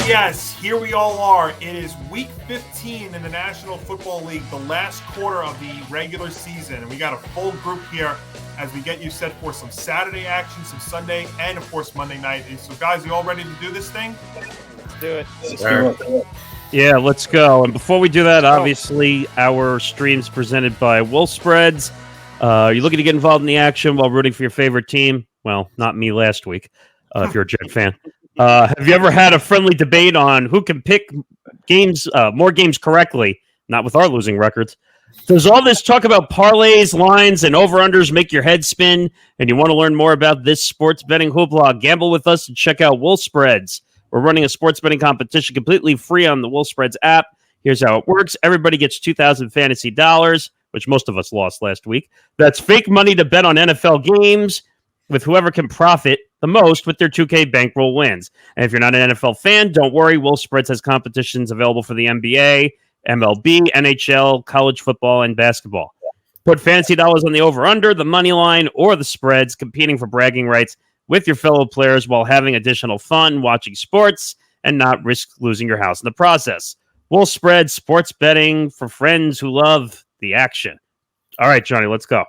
Yes, here we all are. It is week 15 in the National Football League, the last quarter of the regular season. And we got a full group here as we get you set for some Saturday action, some Sunday, and of course Monday night. So guys, you all ready to do this thing? Let's do it. Yeah, let's go. And before we do that, obviously, our stream's presented by Wolf Spreads. You're looking to get involved in the action while rooting for your favorite team? Well, not me last week, if you're a Jet fan. Have you ever had a friendly debate on who can pick games, more games correctly? Not with our losing records. Does all this talk about parlays, lines, and over-unders make your head spin? And you want to learn more about this sports betting hoopla? Gamble with us and check out Wolf Spreads. We're running a sports betting competition completely free on the Wolf Spreads app. Here's how it works. Everybody gets 2,000 fantasy dollars, which most of us lost last week. That's fake money to bet on NFL games with whoever can profit the most with their 2K bankroll wins. And if you're not an NFL fan, don't worry. Wolf Spreads has competitions available for the NBA, MLB, NHL, college football, and basketball. Put fantasy dollars on the over-under, the money line, or the spreads, competing for bragging rights with your fellow players while having additional fun watching sports and not risk losing your house in the process. Wolf Spreads, sports betting for friends who love the action. All right, Johnny, let's go.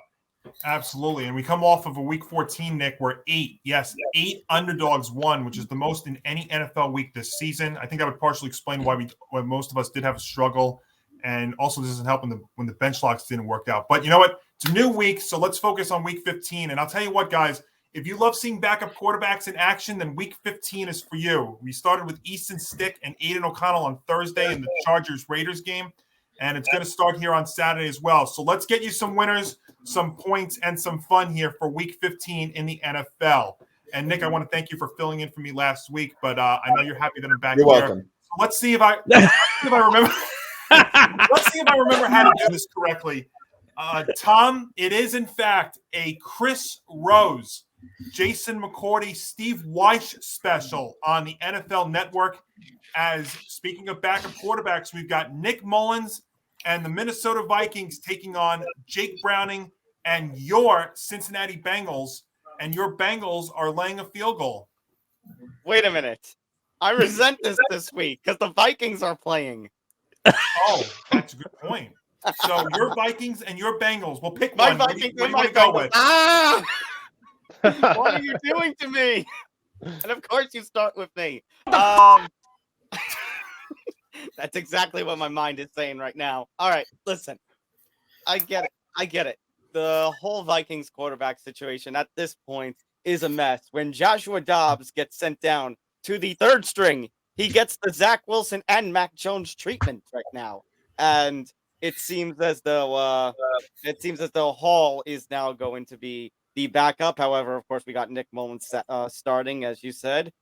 Absolutely. And we come off of a week 14, Nick, where eight underdogs won, which is the most in any NFL week this season. I think that would partially explain why most of us did have a struggle, and also doesn't help when the bench locks didn't work out. But you know what? It's a new week, so let's focus on week 15. And I'll tell you what, guys, if you love seeing backup quarterbacks in action, then week 15 is for you. We started with Easton Stick and Aiden O'Connell on Thursday in the Chargers-Raiders game, and it's going to start here on Saturday as well. So let's get you some winners, some points, and some fun here for week 15 in the NFL. And Nick, I want to thank you for filling in for me last week, but I know you're happy that I'm back here. Welcome. So let's see if I remember. Let's see if I remember how to do this correctly. Tom, it is in fact a Chris Rose, Jason McCourty, Steve Weish special on the NFL Network. As speaking of backup quarterbacks, we've got Nick Mullins and the Minnesota Vikings taking on Jake Browning and your Cincinnati Bengals, and your Bengals are laying a field goal. Wait a minute. I resent this week because the Vikings are playing. Oh, that's a good point. So your Vikings and your Bengals. We'll pick My one. Vikings what do you and my want to go Bengals. with? Ah! What are you doing to me? And of course you start with me. That's exactly what my mind is saying right now. All right, listen. I get it. The whole Vikings quarterback situation at this point is a mess. When Joshua Dobbs gets sent down to the third string, he gets the Zach Wilson and Mac Jones treatment right now. And it seems as though Hall is now going to be the backup. However, of course, we got Nick Mullins starting, as you said.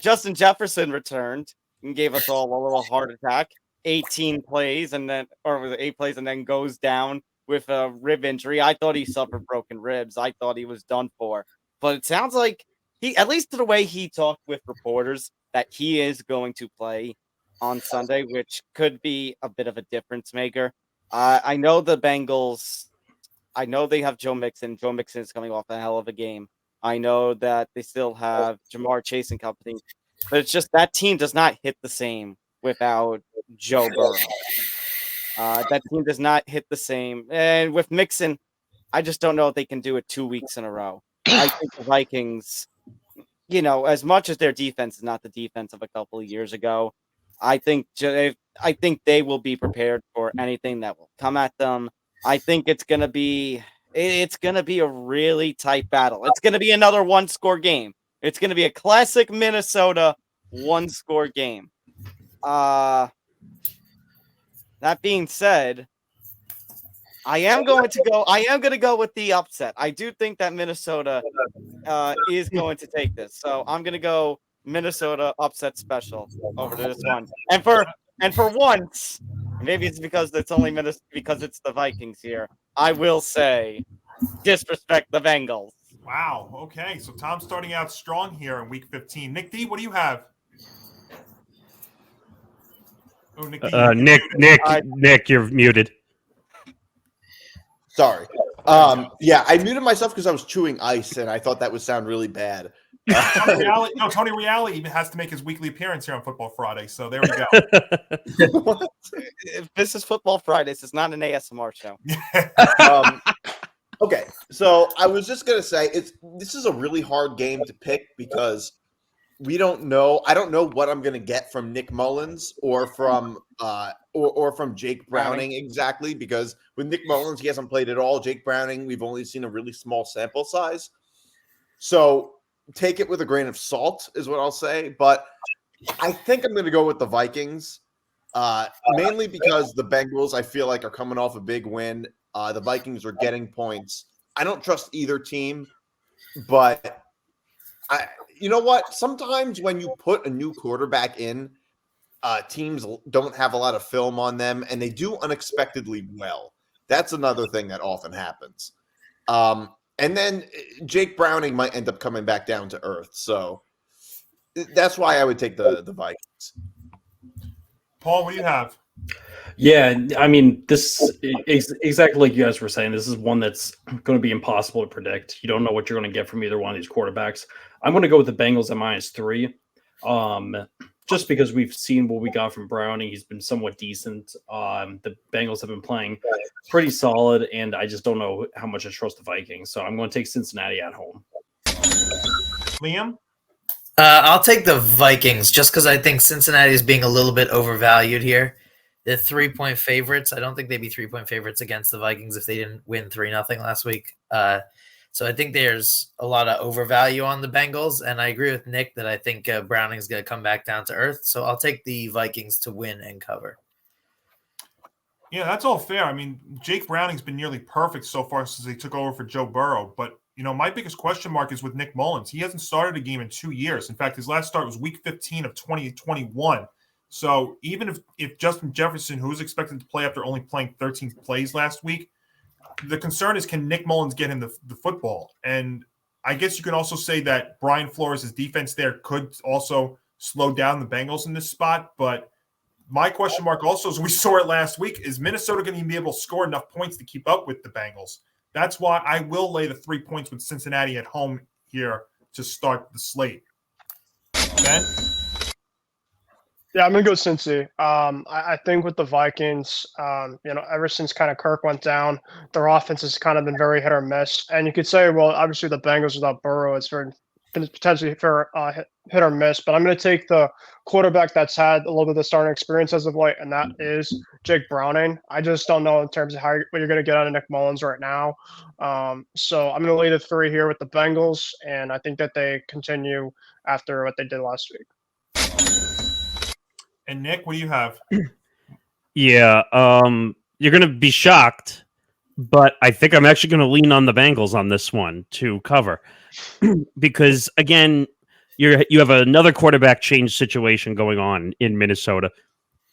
Justin Jefferson returned and gave us all a little heart attack. 8 plays and then goes down with a rib injury. I thought he suffered broken ribs. I thought he was done for. But it sounds like he, at least to the way he talked with reporters, that he is going to play on Sunday, which could be a bit of a difference maker. I know the Bengals. I know they have Joe Mixon. Joe Mixon is coming off a hell of a game. I know that they still have Jamar Chase and company, but it's just that team does not hit the same without Joe Burrow. That team does not hit the same. And with Mixon, I just don't know if they can do it 2 weeks in a row. I think the Vikings, as much as their defense is not the defense of a couple of years ago, I think they will be prepared for anything that will come at them. I think it's gonna be a really tight battle. It's gonna be another one-score game. It's gonna be a classic Minnesota one-score game. That being said, I am going to go with the upset. I do think that Minnesota is going to take this, so I'm going to go Minnesota upset special over this one. And for once, maybe it's because it's only because it's the Vikings here, I will say disrespect the Bengals. Wow. Okay. So Tom's starting out strong here in week 15. Nick D, what do you have? Oh, Nick D, Nick, you're muted. Sorry. I muted myself because I was chewing ice, and I thought that would sound really bad. Tony Reale even has to make his weekly appearance here on Football Friday. So there we go. If this is Football Fridays, it's not an ASMR show. Okay, so I was just gonna say this is a really hard game to pick because we don't know. I don't know what I'm gonna get from Nick Mullins or from Jake Browning exactly, because with Nick Mullins, he hasn't played at all. Jake Browning, we've only seen a really small sample size. So take it with a grain of salt is what I'll say. But I think I'm going to go with the Vikings, mainly because the Bengals, I feel like, are coming off a big win. The Vikings are getting points. I don't trust either team, but you know what? Sometimes when you put a new quarterback in, teams don't have a lot of film on them, and they do unexpectedly well. That's another thing that often happens. And then Jake Browning might end up coming back down to earth. So that's why I would take the Vikings. Paul, what do you have? Yeah, I mean, this is exactly like you guys were saying. This is one that's going to be impossible to predict. You don't know what you're going to get from either one of these quarterbacks. I'm going to go with the Bengals at -3. Just because we've seen what we got from Browning. He's been somewhat decent. The Bengals have been playing pretty solid, and I just don't know how much I trust the Vikings. So I'm going to take Cincinnati at home. Liam? I'll take the Vikings just because I think Cincinnati is being a little bit overvalued here. They're 3-point favorites. I don't think they'd be 3-point favorites against the Vikings if they didn't win 3-0 last week. So I think there's a lot of overvalue on the Bengals, and I agree with Nick that I think Browning's going to come back down to earth. So I'll take the Vikings to win and cover. Yeah, that's all fair. I mean, Jake Browning's been nearly perfect so far since he took over for Joe Burrow. But, my biggest question mark is with Nick Mullins. He hasn't started a game in 2 years. In fact, his last start was week 15 of 2021. So even if Justin Jefferson, who was expected to play after only playing 13 plays last week, the concern is, can Nick Mullins get him the football? And I guess you can also say that Brian Flores' defense there could also slow down the Bengals in this spot. But my question mark also, as we saw it last week, is Minnesota going to be able to score enough points to keep up with the Bengals? That's why I will lay the 3 points with Cincinnati at home here to start the slate. Ben? Yeah, I'm going to go Cincy. I think with the Vikings, ever since kind of Kirk went down, their offense has kind of been very hit or miss. And you could say, well, obviously the Bengals without Burrow, it's been potentially hit or miss. But I'm going to take the quarterback that's had a little bit of the starting experience as of late, and that is Jake Browning. I just don't know in terms of what you're going to get out of Nick Mullins right now. So I'm going to lay the 3 here with the Bengals, and I think that they continue after what they did last week. And Nick, what do you have? Yeah, you're going to be shocked, but I think I'm actually going to lean on the Bengals on this one to cover. Because, again, you have another quarterback change situation going on in Minnesota.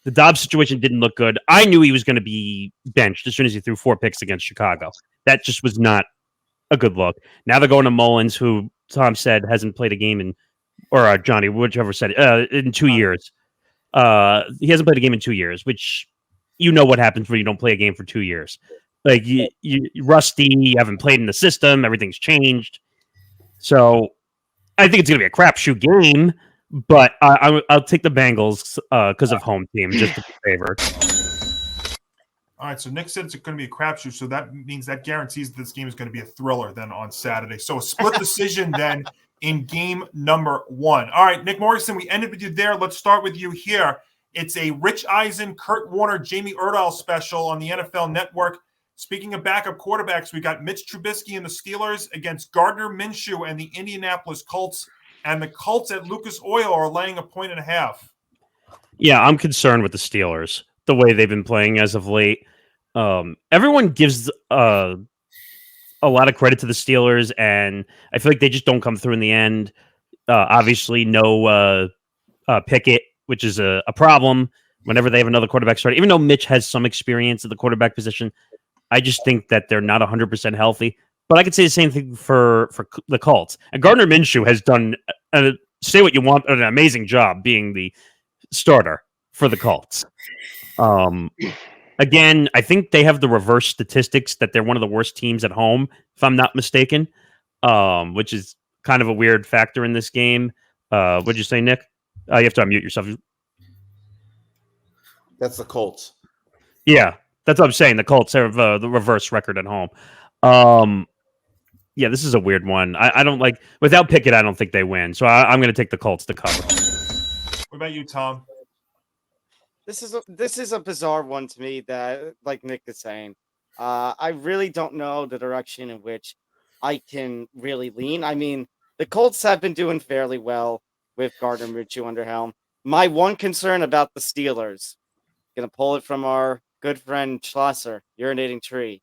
The Dobbs situation didn't look good. I knew he was going to be benched as soon as he threw 4 picks against Chicago. That just was not a good look. Now they're going to Mullins, who Tom said hasn't played a game or Johnny, whichever said it, in 2 years. He hasn't played a game in 2 years, which what happens when you don't play a game for 2 years. Like you rusty, you haven't played in the system, everything's changed. So I think it's going to be a crapshoot game, but I'll take the Bengals because of home team, just to be favored. All right, so Nick said it's going to be a crapshoot, so that means that guarantees this game is going to be a thriller then on Saturday. So a split decision then in game number 1. All right, Nick Morgasen, we ended with you there. Let's start with you here. It's a Rich Eisen, Kurt Warner, Jamie Erdahl special on the NFL Network. Speaking of backup quarterbacks, we got Mitch Trubisky and the Steelers against Gardner Minshew and the Indianapolis Colts. And the Colts at Lucas Oil are laying 1.5. Yeah, I'm concerned with the Steelers, the way they've been playing as of late. Everyone gives a lot of credit to the Steelers, and I feel like they just don't come through in the end. Obviously, no Pickett, which is a problem whenever they have another quarterback starting. Even though Mitch has some experience at the quarterback position, I just think that they're not 100% healthy. But I could say the same thing for the Colts. And Gardner Minshew has done, say what you want, an amazing job being the starter for the Colts. Again, I think they have the reverse statistics that they're one of the worst teams at home, if I'm not mistaken, which is kind of a weird factor in this game. What'd you say, Nick? You have to unmute yourself. That's the Colts. Yeah, that's what I'm saying. The Colts have the reverse record at home. Yeah, this is a weird one. I don't like without Pickett. I don't think they win, so I'm going to take the Colts to cover. What about you, Tom? This is a bizarre one to me that, like Nick is saying, I really don't know the direction in which I can really lean. I mean, the Colts have been doing fairly well with Gardner Minshew under helm. My one concern about the Steelers, gonna pull it from our good friend Schlosser, urinating tree,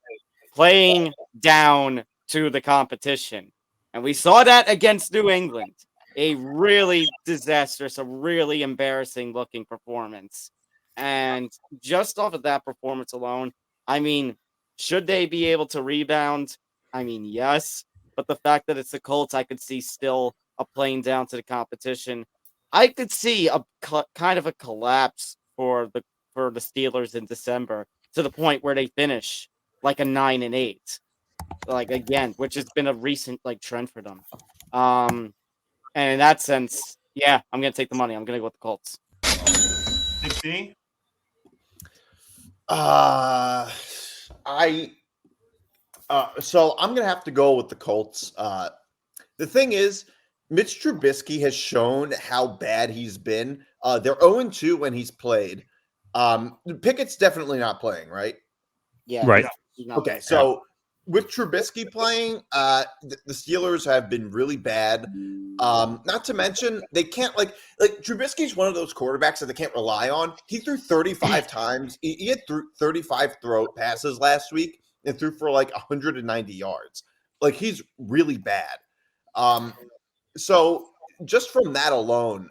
playing down to the competition, and we saw that against New England. A really disastrous, a really embarrassing looking performance. And just off of that performance alone, I mean, should they be able to rebound? I mean, yes. But the fact that it's the Colts, I could see still a playing down to the competition. I could see a kind of a collapse for the Steelers in December to the point where they finish like a 9-8, like again, which has been a recent like trend for them. And in that sense, yeah, I'm gonna take the money. I'm gonna go with the Colts. Big D? So I'm gonna have to go with the Colts. The thing is, Mitch Trubisky has shown how bad he's been. They're 0-2 when he's played. Pickett's definitely not playing, right? Yeah, Right. Okay, so with Trubisky playing, the Steelers have been really bad. Not to mention they can't like Trubisky's one of those quarterbacks that they can't rely on. He threw 35 times. He had 35 throw passes last week and threw for like 190 yards. Like he's really bad. So just from that alone,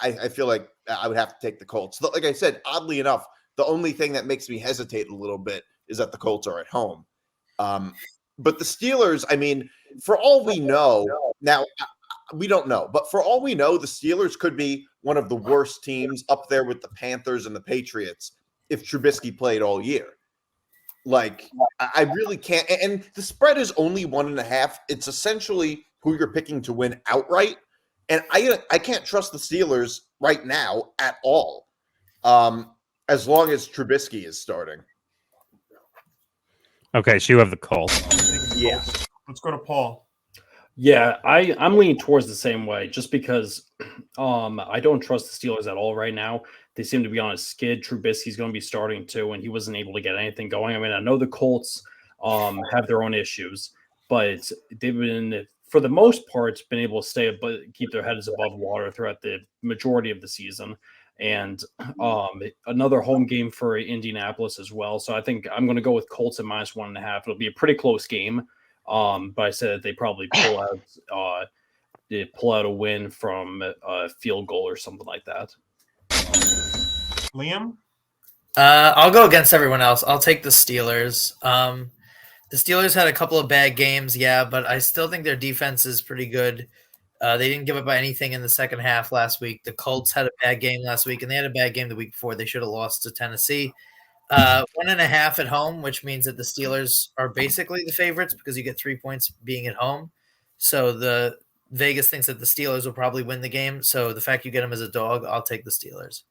I feel like I would have to take the Colts. Like I said, oddly enough, the only thing that makes me hesitate a little bit is that the Colts are at home. But the Steelers, I mean, for all we know, now we don't know, but for all we know, the Steelers could be one of the worst teams up there with the Panthers and the Patriots if Trubisky played all year. Like, I really can't. And the spread is only 1.5. It's essentially who you're picking to win outright. And I can't trust the Steelers right now at all, as long as Trubisky is starting. Okay, so you have the Colts. Yeah. Let's go to Paul. Yeah, I'm leaning towards the same way just because I don't trust the Steelers at all right now. They seem to be on a skid. Trubisky's going to be starting too, and he wasn't able to get anything going. I mean, I know the Colts have their own issues, but they've been, for the most part, been able to stay but keep their heads above water throughout the majority of the season. And another home game for Indianapolis as well. So I think I'm going to go with Colts at -1.5. It'll be a pretty close game. But I said they probably pull out a win from a field goal or something like that. Liam? I'll go against everyone else. I'll take the Steelers. The Steelers had a couple of bad games, yeah, but I still think their defense is pretty good. They didn't give up anything in the second half last week. The Colts had a bad game last week, and they had a bad game the week before. They should have lost to Tennessee. 1.5 at home, which means that the Steelers are basically the favorites because you get 3 points being at home. So the Vegas thinks that the Steelers will probably win the game. So the fact you get them as a dog, I'll take the Steelers.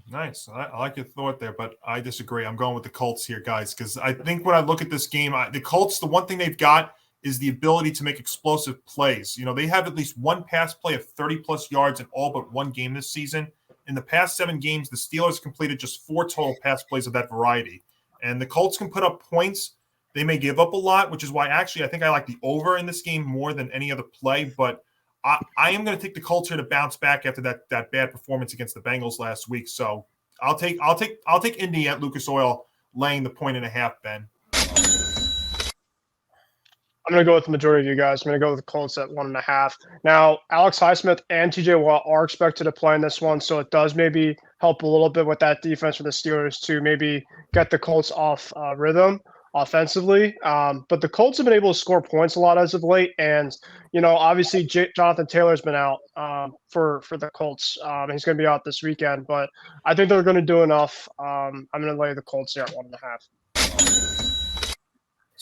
Nice. I like your thought there, but I disagree. I'm going with the Colts here, guys, because I think when I look at this game, the Colts, the one thing they've got is the ability to make explosive plays. You know, they have at least one pass play of 30-plus yards in all but one game this season. In the past 7 games, the Steelers completed just 4 total pass plays of that variety. And the Colts can put up points. They may give up a lot, which is why actually I think I like the over in this game more than any other play. But I am going to take the Colts here to bounce back after that bad performance against the Bengals last week. So I'll take Indy at Lucas Oil laying the 1.5, Ben. I'm going to go with the majority of you guys. I'm going to go with the Colts at 1.5. Now, Alex Highsmith and TJ Watt are expected to play in this one, so it does maybe help a little bit with that defense for the Steelers to maybe get the Colts off rhythm offensively. But the Colts have been able to score points a lot as of late, and obviously Jonathan Taylor's been out for the Colts. He's going to be out this weekend, but I think they're going to do enough. I'm going to lay the Colts here at 1.5.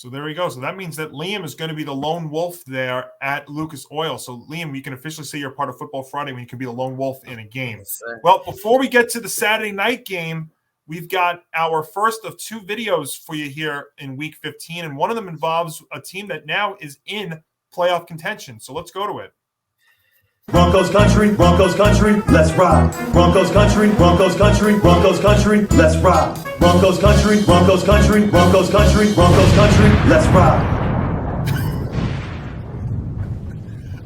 So there we go. So that means that Liam is going to be the lone wolf there at Lucas Oil. So Liam, we can officially say you're part of Football Friday when you can be the lone wolf in a game. Yes, well, before we get to the Saturday night game, we've got our first of 2 videos for you here in Week 15, and one of them involves a team that now is in playoff contention. So let's go to it. Broncos country, let's ride. Broncos country, let's ride. Broncos country, let's ride.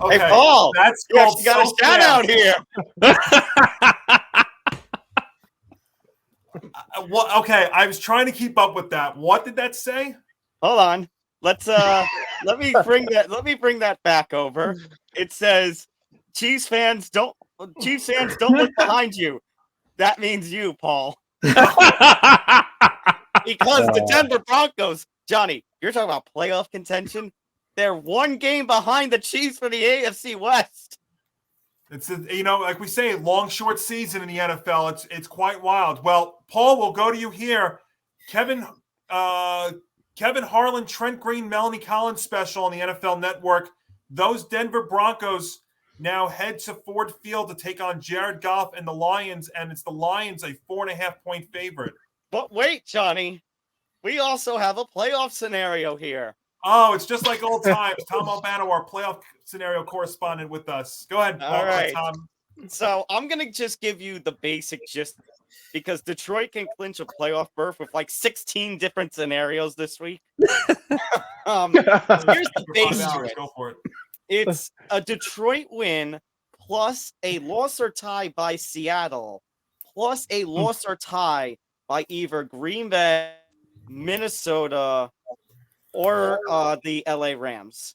Okay, Hey, Paul, that's you called actually got a self-doubt. shout out here. Well, okay, I was trying to keep up with that. What did that say? Hold on. Let's let me bring that back over. It says Chiefs fans don't look behind you. That means you, Paul. Because the Denver Broncos, Johnny, you're talking about playoff contention. They're 1 game behind the Chiefs for the AFC West. It's like we say, long short season in the NFL. It's quite wild. Well, Paul, we'll go to you here. Kevin Harlan, Trent Green, Melanie Collins special on the NFL Network. Those Denver Broncos now head to Ford Field to take on Jared Goff and the Lions, and it's the Lions, a 4.5-point favorite. But wait, Johnny, we also have a playoff scenario here. Oh, it's just like old times. Tom Albano, our playoff scenario correspondent with us. Go ahead, All right. Tom. So I'm going to just give you the basic gist because Detroit can clinch a playoff berth with like 16 different scenarios this week. Here's the base to it. Go for it. It's a Detroit win plus a loss or tie by Seattle plus a loss or tie by either Green Bay, Minnesota, or the LA Rams.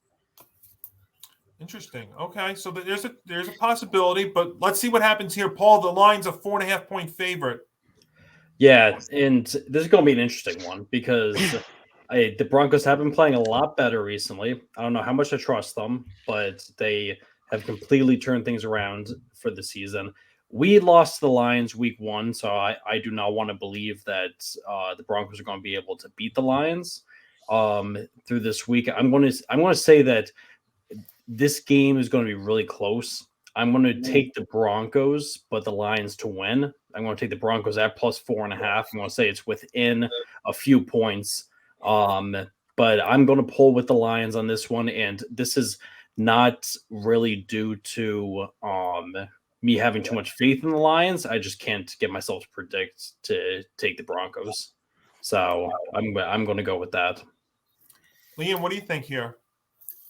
Interesting. Okay, so there's a possibility, but let's see what happens here. Paul, the line's a 4.5-point favorite. Yeah, and this is going to be an interesting one because the Broncos have been playing a lot better recently. I don't know how much I trust them, but they have completely turned things around for the season. We lost to the Lions week 1, so I do not want to believe that the Broncos are going to be able to beat the Lions through this week. I'm going to say that this game is going to be really close. I'm going to take the Broncos, but the Lions to win. I'm going to take the Broncos at plus 4.5. I'm going to say it's within a few points. But I'm going to pull with the Lions on this one, and this is not really due to me having too much faith in the Lions. I just can't get myself to predict to take the Broncos. So I'm going to go with that. Liam, what do you think here?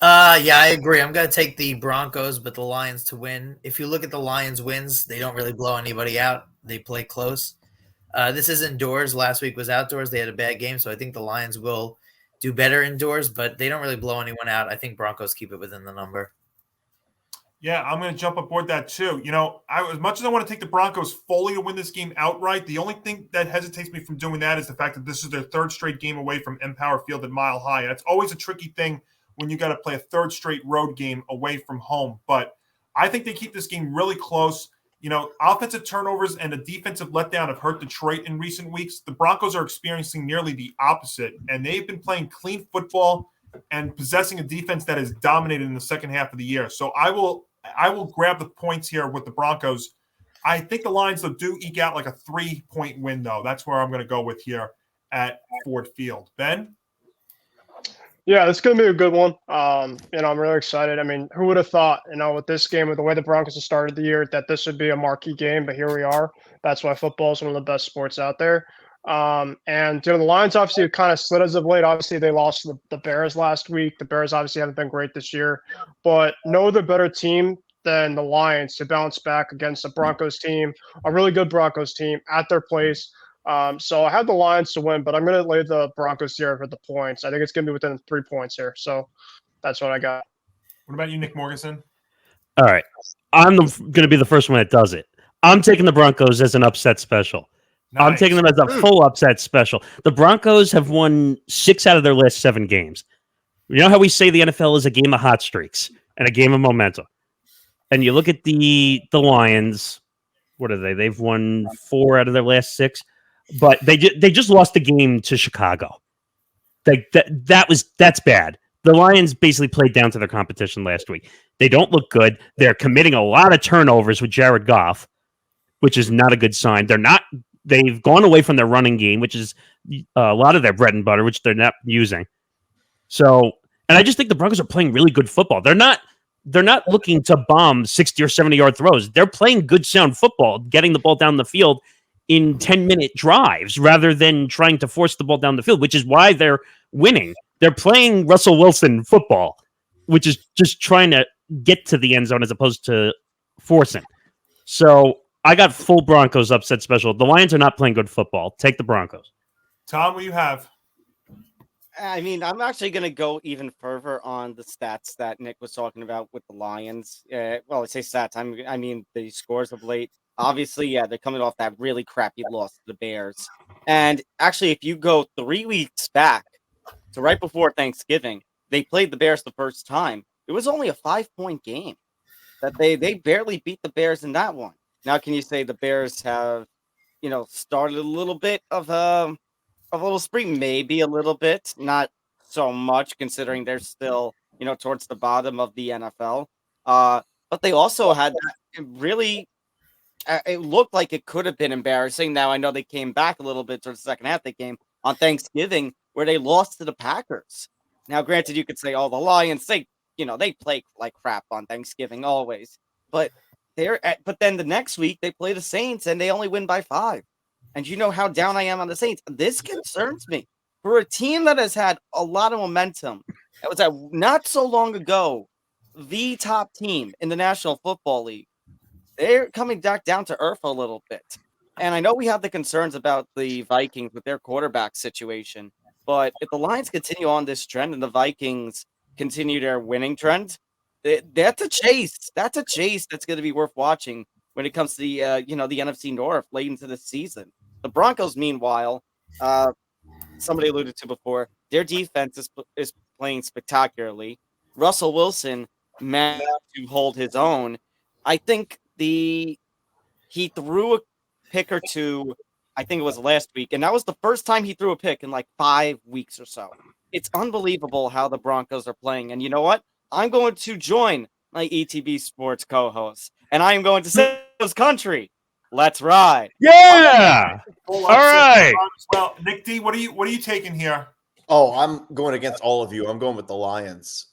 Yeah, I agree. I'm going to take the Broncos, but the Lions to win. If you look at the Lions' wins, they don't really blow anybody out. They play close. This is indoors. Last week was outdoors. They had a bad game, so I think the Lions will do better indoors, but they don't really blow anyone out. I think Broncos keep it within the number. Yeah, I'm going to jump aboard that too. As much as I want to take the Broncos fully to win this game outright, the only thing that hesitates me from doing that is the fact that this is their 3rd straight game away from Empower Field at Mile High. That's always a tricky thing when you got to play a 3rd straight road game away from home. But I think they keep this game really close. Offensive turnovers and a defensive letdown have hurt Detroit in recent weeks. The Broncos are experiencing nearly the opposite, and they've been playing clean football and possessing a defense that has dominated in the second half of the year. So I will grab the points here with the Broncos. I think the Lions, though, do eke out like a 3-point win, though. That's where I'm going to go with here at Ford Field. Ben? Yeah, it's going to be a good one. I'm really excited. I mean, who would have thought, with this game, with the way the Broncos have started the year, that this would be a marquee game, but here we are. That's why football is one of the best sports out there. And the Lions obviously have kind of slid as of late. Obviously, they lost to the Bears last week. The Bears obviously haven't been great this year, but no other better team than the Lions to bounce back against a Broncos team, a really good Broncos team at their place. So I have the Lions to win, but I'm going to lay the Broncos here for the points. I think it's going to be within 3 points here. So that's what I got. What about you, Nick Morgasen? All right. I'm going to be the first one that does it. I'm taking the Broncos as an upset special. Nice. I'm taking them as a full upset special. The Broncos have won 6 out of their last 7 games. You know how we say the NFL is a game of hot streaks and a game of momentum? And you look at the Lions, what are they? They've won 4 out of their last 6. But they just lost the game to Chicago. That's bad. The Lions basically played down to their competition last week. They don't look good. They're committing a lot of turnovers with Jared Goff, which is not a good sign. They've gone away from their running game, which is a lot of their bread and butter, which they're not using. So, and I just think the Broncos are playing really good football. They're not looking to bomb 60 or 70-yard throws. They're playing good sound football, getting the ball down the field in 10-minute drives rather than trying to force the ball down the field, which is why they're winning. They're playing Russell Wilson football, which is just trying to get to the end zone as opposed to forcing. So I got full Broncos upset special. The Lions are not playing good football. Take the Broncos. Tom, what do you have? I mean, I'm actually going to go even further on the stats that Nick was talking about with the Lions. Well, I say stats. I mean, the scores of late. Obviously, yeah, they're coming off that really crappy loss to the Bears. And actually, if you go 3 weeks back, so right before Thanksgiving, they played the Bears the first time. It was only a 5-point game that they barely beat the Bears in that one. Now, can you say the Bears have, started a little bit of a little spree? Maybe a little bit, not so much considering they're still, towards the bottom of the NFL. But they also had really, it looked like it could have been embarrassing. Now, I know they came back a little bit towards the second half of the game on Thanksgiving where they lost to the Packers. Now, granted, you could say, the Lions, they play like crap on Thanksgiving always. But then the next week they play the Saints and they only win by 5. And you know how down I am on the Saints. This concerns me. For a team that has had a lot of momentum, that was not so long ago, the top team in the National Football League, they're coming back down to earth a little bit. And I know we have the concerns about the Vikings with their quarterback situation, but if the Lions continue on this trend and the Vikings continue their winning trend, that's a chase. That's a chase that's going to be worth watching when it comes to the the NFC North late into the season. The Broncos, meanwhile, somebody alluded to before, their defense is playing spectacularly. Russell Wilson managed to hold his own. I think he threw a pick or two, I think it was last week, and that was the first time he threw a pick in like 5 weeks or so. It's unbelievable how the Broncos are playing. And you know what? I'm going to join my ETB Sports co-host, and I am going to say this country. Let's ride. Yeah. All right. Well, Nick D, what are you taking here? Oh, I'm going against all of you. I'm going with the Lions.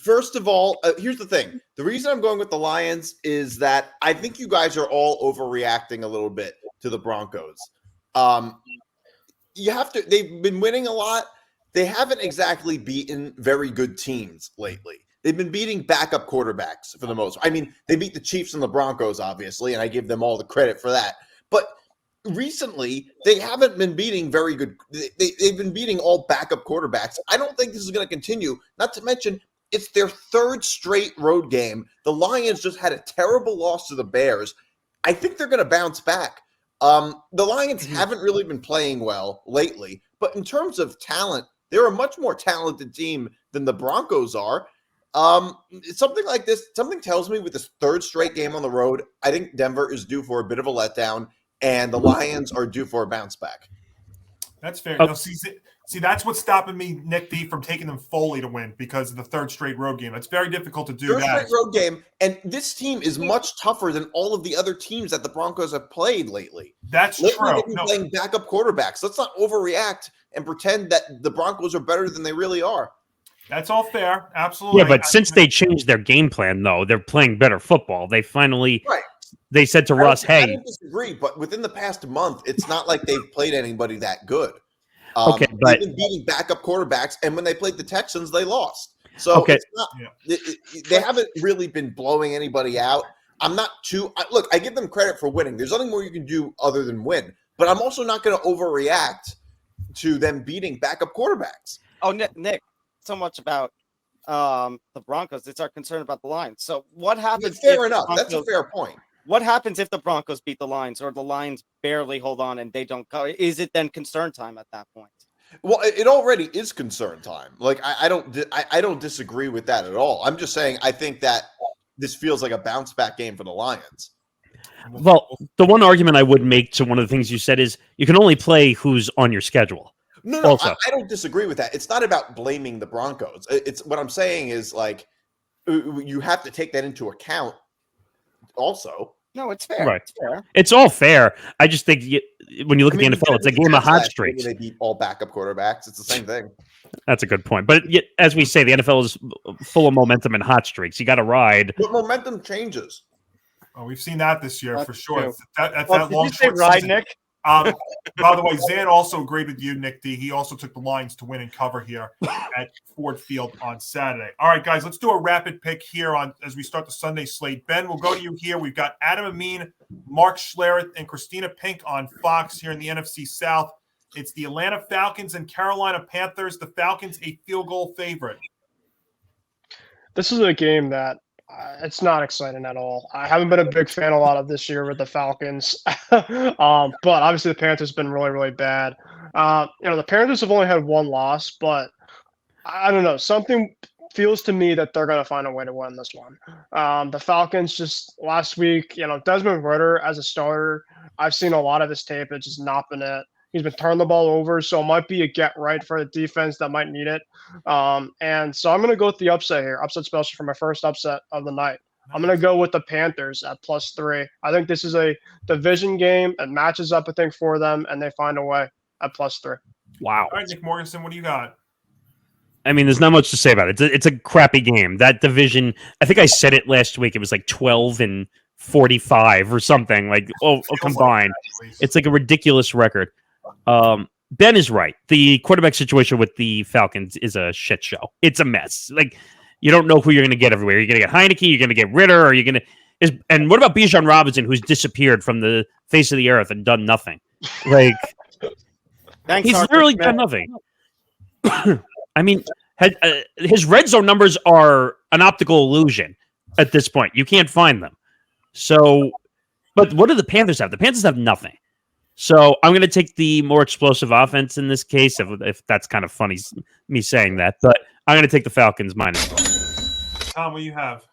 First of all, here's the thing. The reason I'm going with the Lions is that I think you guys are all overreacting a little bit to the Broncos. They've been winning a lot. They haven't exactly beaten very good teams lately. They've been beating backup quarterbacks for the most. I mean, they beat the Chiefs and the Broncos, obviously, and I give them all the credit for that. But recently, they haven't been beating very good. They've been beating all backup quarterbacks. I don't think this is going to continue. Not to mention, it's their third straight road game. The Lions just had a terrible loss to the Bears. I think they're going to bounce back. The Lions haven't really been playing well lately, but in terms of talent, they're a much more talented team than the Broncos are. Something like this, something tells me with this third straight game on the road, I think Denver is due for a bit of a letdown, and the Lions are due for a bounce back. That's fair. Now, see, that's what's stopping me, Nick D, from taking them fully to win because of the third straight road game. It's very difficult to do that. Third straight road game, and this team is much tougher than all of the other teams that the Broncos have played lately. That's lately, true. They've been playing backup quarterbacks. Let's not overreact and pretend that the Broncos are better than they really are. That's all fair. Absolutely. Yeah, but since they changed their game plan, though, they're playing better football. They finally They said to Russ, hey. I don't disagree, but within the past month, it's not like they've played anybody that good. But they've been beating backup quarterbacks, and when they played the Texans, they lost. So it's not, they haven't really been blowing anybody out. I'm not look, I give them credit for winning. There's nothing more you can do other than win. But I'm also not going to overreact to them beating backup quarterbacks. Oh, Nick, so much about the Broncos. It's our concern about the Lions. So what happens? Fair enough. That's a fair point. What happens if the Broncos beat the Lions or the Lions barely hold on and they don't go? Is it then concern time at that point? Well, it already is concern time. Like I don't disagree with that at all. I'm just saying I think that this feels like a bounce back game for the Lions. Well, the one argument I would make to one of the things you said is you can only play who's on your schedule. No, Also. I don't disagree with that. It's not about blaming the Broncos. It's what I'm saying is like you have to take that into account also. No, it's fair. Right. It's fair. It's all fair. I just think when you look at the we NFL, did it it's a with the game of Jets hot last year when streaks. They beat all backup quarterbacks. It's the same thing. That's a good point. But as we say, the NFL is full of momentum and hot streaks. You got to ride. But momentum changes. Oh, we've seen that this year for That's sure. true. That's Well, that did long you say short ride, season. Nick? By the way, Zan also agreed with you, Nick D. He also took the Lions to win and cover here at Ford Field on Saturday. All right, guys, let's do a rapid pick here as we start the Sunday slate. Ben, we'll go to you here. We've got Adam Amin, Mark Schlereth, and Christina Pink on Fox here in the NFC South. It's the Atlanta Falcons and Carolina Panthers. The Falcons a field goal favorite. This is a game that it's not exciting at all. I haven't been a big fan a lot of this year with the Falcons, but obviously the Panthers have been really, really bad. The Panthers have only had one loss, but I don't know. Something feels to me that they're going to find a way to win this one. The Falcons just last week, Desmond Ridder as a starter, I've seen a lot of his tape. It's just not been it. He's been turning the ball over, so it might be a get right for the defense that might need it. And so I'm going to go with the upset here, upset special for my first upset of the night. I'm going to go with the Panthers at +3. I think this is a division game. It matches up, I think, for them, and they find a way at +3. Wow. All right, Nick Morgasen, what do you got? I mean, there's not much to say about it. It's a crappy game. That division, I think I said it last week. It was like 12-45 or something, like combined. It's like a ridiculous record. Ben is right. The quarterback situation with the Falcons is a shit show. It's a mess. Like, you don't know who you're going to get everywhere. You're going to get Heineke. You're going to get Ritter. Or you're going to. And what about Bijan Robinson, wwho's disappeared from the face of the earth and done nothing? Like, Thanks, he's Arthur literally Smith. done nothing. I mean, his red zone numbers are an optical illusion at this point. You can't find them. So, but what do the Panthers have? The Panthers have nothing. So I'm going to take the more explosive offense in this case, if that's kind of funny, me saying that. But I'm going to take the Falcons -1. Tom, what do you have?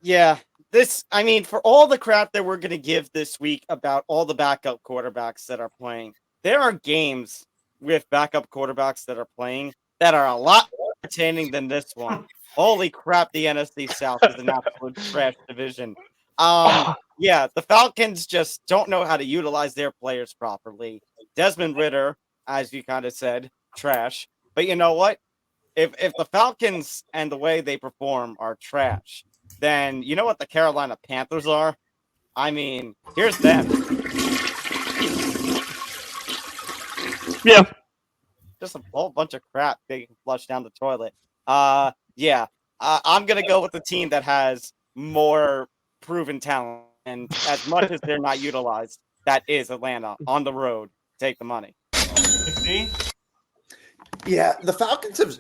Yeah, for all the crap that we're going to give this week about all the backup quarterbacks that are playing, there are games with backup quarterbacks that are playing that are a lot more entertaining than this one. Holy crap, the NFC South is an absolute trash division. Yeah, the Falcons just don't know how to utilize their players properly. Desmond Ridder, as you kind of said, trash. But you know what? If the Falcons and the way they perform are trash, then you know what the Carolina Panthers are? I mean, here's them. Yeah. Just a whole bunch of crap they can flush down the toilet. Yeah. I'm going to go with the team that has more proven talent. And as much as they're not utilized, that is Atlanta on the road. Take the money. Yeah, the Falcons have.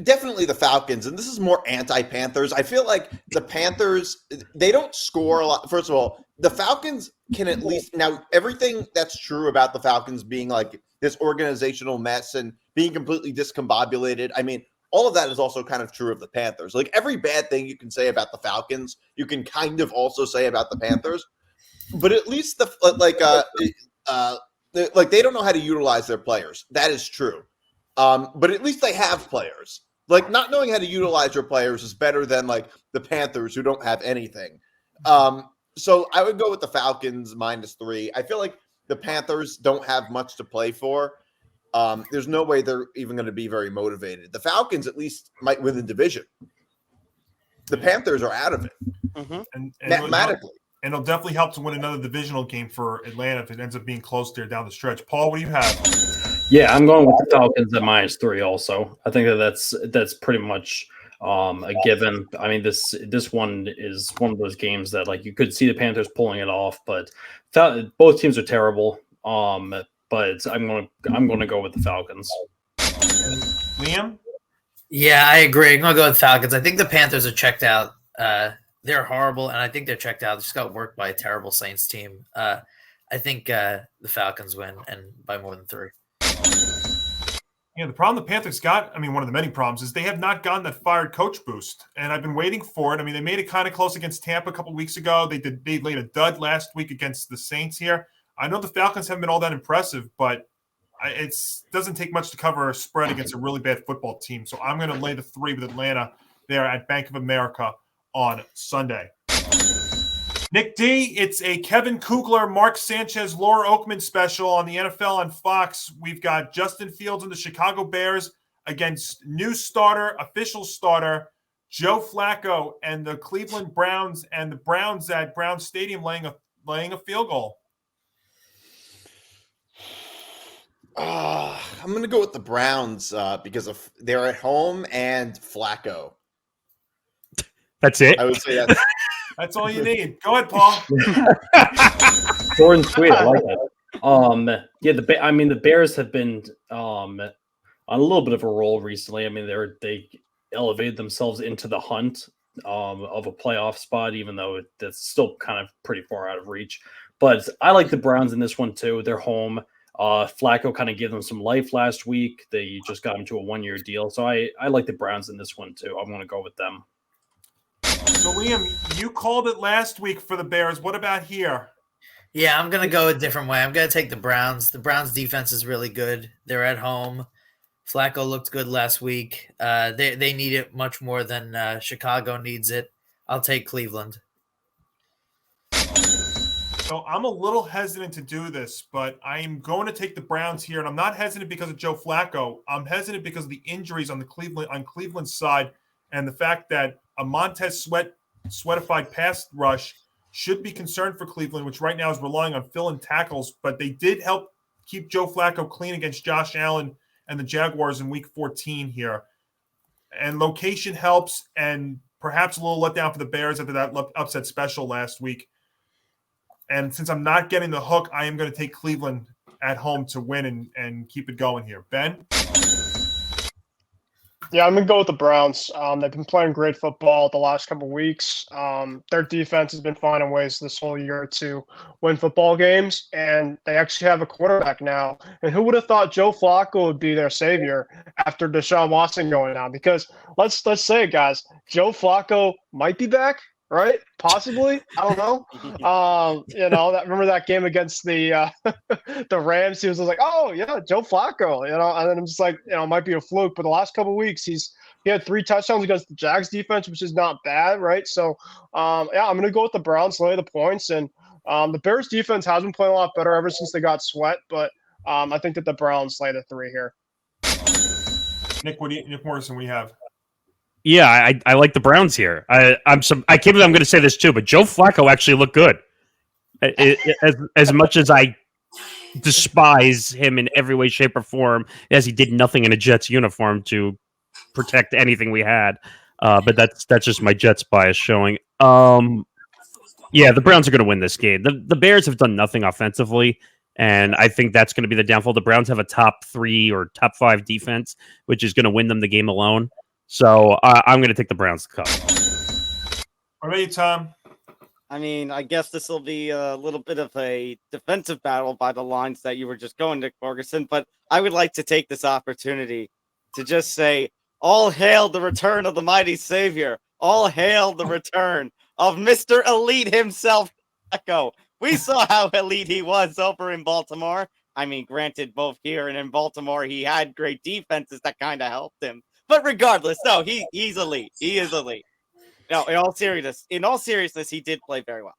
Definitely the Falcons, and this is more anti-Panthers. I feel like the Panthers, they don't score a lot. First of all, the Falcons can at least now everything that's true about the Falcons being like this organizational mess and being completely discombobulated. I mean, all of that is also kind of true of the Panthers. Like every bad thing you can say about the Falcons, you can kind of also say about the Panthers. But at least they don't know how to utilize their players. That is true. But at least they have players. Like not knowing how to utilize your players is better than like the Panthers who don't have anything. So I would go with the Falcons -3. I feel like the Panthers don't have much to play for. There's no way they're even going to be very motivated. The Falcons at least might win the division. The Panthers are out of it And mathematically. And it'll definitely help to win another divisional game for Atlanta if it ends up being close there down the stretch. Paul, what do you have? Yeah, I'm going with the Falcons at -3 also. I think that's pretty much a given. I mean, this one is one of those games that like you could see the Panthers pulling it off, but both teams are terrible. But I'm going to go with the Falcons. Liam? Yeah, I agree. I'm going to go with Falcons. I think the Panthers are checked out. They're horrible, and I think they're checked out. They just got worked by a terrible Saints team. I think the Falcons win, and by more than 3. Yeah, the problem the Panthers got, I mean, one of the many problems is they have not gotten that fired coach boost. And I've been waiting for it. I mean, they made it kind of close against Tampa a couple of weeks ago. They laid a dud last week against the Saints here. I know the Falcons haven't been all that impressive, but It doesn't take much to cover a spread against a really bad football team. So I'm going to lay the 3 with Atlanta there at Bank of America on Sunday. Nick D, it's a Kevin Kugler, Mark Sanchez, Laura Oakman special on the NFL on Fox. We've got Justin Fields and the Chicago Bears against new starter, official starter, Joe Flacco and the Cleveland Browns, and the Browns at Brown Stadium laying a field goal. I'm going to go with the Browns because they're at home and Flacco. That's it. I would say That's all you need. Go ahead, Paul. Short and sweet. I like that. The Bears have been on a little bit of a roll recently. I mean, they elevated themselves into the hunt of a playoff spot, even though that's still kind of pretty far out of reach. But I like the Browns in this one too. They're home. Flacco kind of gave them some life last week. They just got him to a 1-year deal. So I like the Browns in this one too. I'm going to go with them. So, Liam, you called it last week for the Bears. What about here? Yeah, I'm going to go a different way. I'm going to take the Browns. The Browns defense is really good. They're at home. Flacco looked good last week. They need it much more than Chicago needs it. I'll take Cleveland. So I'm a little hesitant to do this, but I'm going to take the Browns here, and I'm not hesitant because of Joe Flacco. I'm hesitant because of the injuries on Cleveland's side, and the fact that a Montez Sweatified pass rush should be concerned for Cleveland, which right now is relying on fill-in tackles, but they did help keep Joe Flacco clean against Josh Allen and the Jaguars in Week 14 here. And location helps, and perhaps a little letdown for the Bears after that upset special last week. And since I'm not getting the hook, I am going to take Cleveland at home to win and keep it going here. Ben? Yeah, I'm going to go with the Browns. They've been playing great football the last couple of weeks. Their defense has been finding ways this whole year to win football games, and they actually have a quarterback now. And who would have thought Joe Flacco would be their savior after Deshaun Watson going down? Because let's say it, guys, Joe Flacco might be back, right? Possibly. I don't know. Remember that game against the the Rams? He was like, "Oh yeah, Joe Flacco," and then I'm just like, it might be a fluke. But the last couple of weeks, he had 3 touchdowns against the Jags defense, which is not bad, right? So, I'm gonna go with the Browns, lay the points, and the Bears defense has been playing a lot better ever since they got Sweat, but I think that the Browns lay the 3 here. Nick Morgasen, we have. Yeah, I like the Browns here. I can't believe I'm going to say this too, but Joe Flacco actually looked good. As much as I despise him in every way, shape, or form, as he did nothing in a Jets uniform to protect anything we had. But that's just my Jets bias showing. Yeah, the Browns are going to win this game. The Bears have done nothing offensively, and I think that's going to be the downfall. The Browns have a top 3 or top 5 defense, which is going to win them the game alone. So I'm going to take the Browns to cover. What about you, Tom? I mean, I guess this will be a little bit of a defensive battle by the lines that you were just going, Nick Morgasen, but I would like to take this opportunity to just say, all hail the return of the mighty savior. All hail the return of Mr. Elite himself, Flacco. We saw how elite he was over in Baltimore. I mean, granted, both here and in Baltimore, he had great defenses that kind of helped him. But regardless, no, he's elite. He is elite. No, in all seriousness, he did play very well.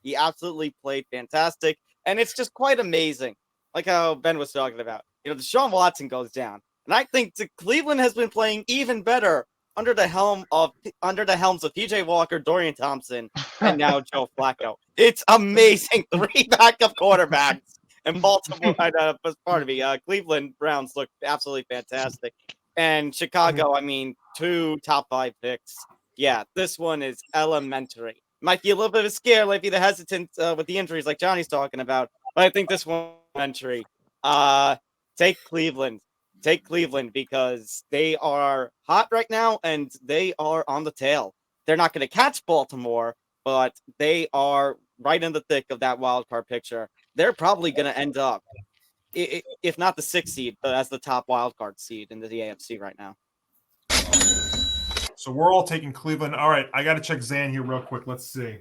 He absolutely played fantastic, and it's just quite amazing, like how Ben was talking about. Deshaun Watson goes down, and I think Cleveland has been playing even better under the helms of PJ Walker, Dorian Thompson, and now Joe Flacco. It's amazing. 3 backup quarterbacks, and Cleveland Browns look absolutely fantastic. And Chicago, 2 top 5 picks. Yeah, this one is elementary. Might be a little bit of a scare, might be the hesitant with the injuries like Johnny's talking about, but I think this one is elementary. Take Cleveland. Take Cleveland because they are hot right now and they are on the tail. They're not going to catch Baltimore, but they are right in the thick of that wild card picture. They're probably going to end up, if not the 6th seed, but as the top wild card seed in the AFC right now. So we're all taking Cleveland. All right, I got to check Zan here real quick. Let's see.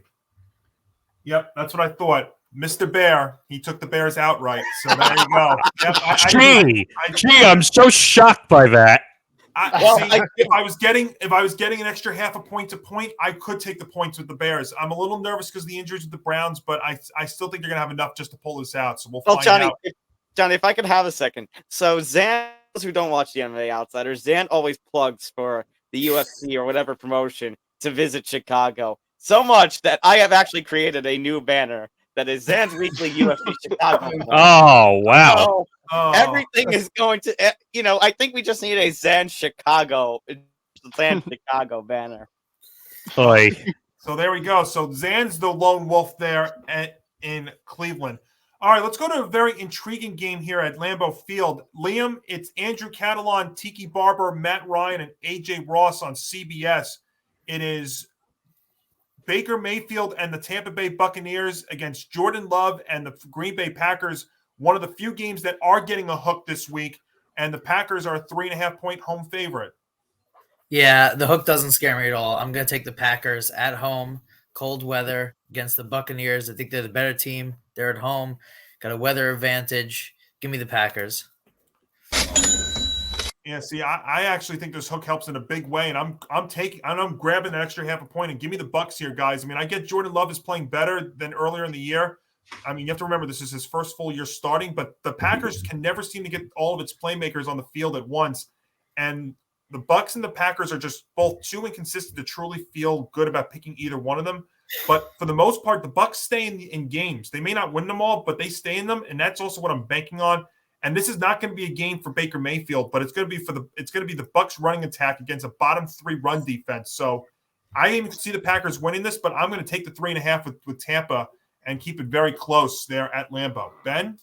Yep, that's what I thought. Mr. Bear, he took the Bears outright. So there you go. Yep, I'm so shocked by that. If I was getting an extra half a point to point, I could take the points with the Bears. I'm a little nervous because of the injuries with the Browns, but I still think they're gonna have enough just to pull this out. So we'll find out. Johnny, if I could have a second. So Zan, who don't watch the MMA Outsiders, Zan always plugs for the UFC or whatever promotion to visit Chicago. So much that I have actually created a new banner that is Zan's Weekly UFC Chicago. Oh, wow. So everything is going to, I think we just need a Zan Chicago banner. Oy. So there we go. So Zan's the lone wolf there in Cleveland. All right, let's go to a very intriguing game here at Lambeau Field. Liam, it's Andrew Catalon, Tiki Barber, Matt Ryan, and AJ Ross on CBS. It is Baker Mayfield and the Tampa Bay Buccaneers against Jordan Love and the Green Bay Packers. One of the few games that are getting a hook this week, and the Packers are a 3.5-point home favorite. Yeah, the hook doesn't scare me at all. I'm going to take the Packers at home, cold weather against the Buccaneers. I think they're the better team. They're at home, got a weather advantage. Give me the Packers. Yeah, see, I actually think this hook helps in a big way, and I'm grabbing an extra half a point and give me the Bucs here, guys. I mean, I get Jordan Love is playing better than earlier in the year. I mean, you have to remember this is his first full year starting, but the Packers can never seem to get all of its playmakers on the field at once, and the Bucs and the Packers are just both too inconsistent to truly feel good about picking either one of them. But for the most part, the Bucs stay in games. They may not win them all, but they stay in them, and that's also what I'm banking on. And this is not going to be a game for Baker Mayfield, but it's going to be the Bucs running attack against a bottom 3 run defense. So I even see the Packers winning this, but I'm going to take the 3.5 with Tampa and keep it very close there at Lambeau. Ben?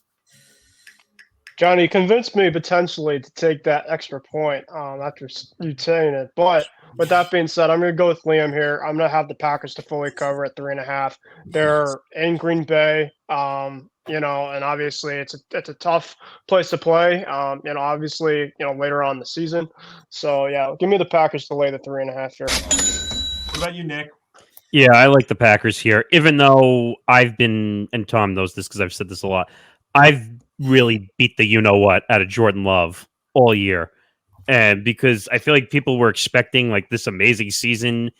Johnny, you convinced me potentially to take that extra point after you saying it. But with that being said, I'm going to go with Liam here. I'm going to have the Packers to fully cover at 3.5. They're in Green Bay, and obviously it's a tough place to play. Obviously, later on in the season. So yeah, give me the Packers to lay the 3.5 here. What about you, Nick? Yeah, I like the Packers here, even though and Tom knows this because I've said this a lot, I've really beat the you-know-what out of Jordan Love all year. And because I feel like people were expecting like this amazing season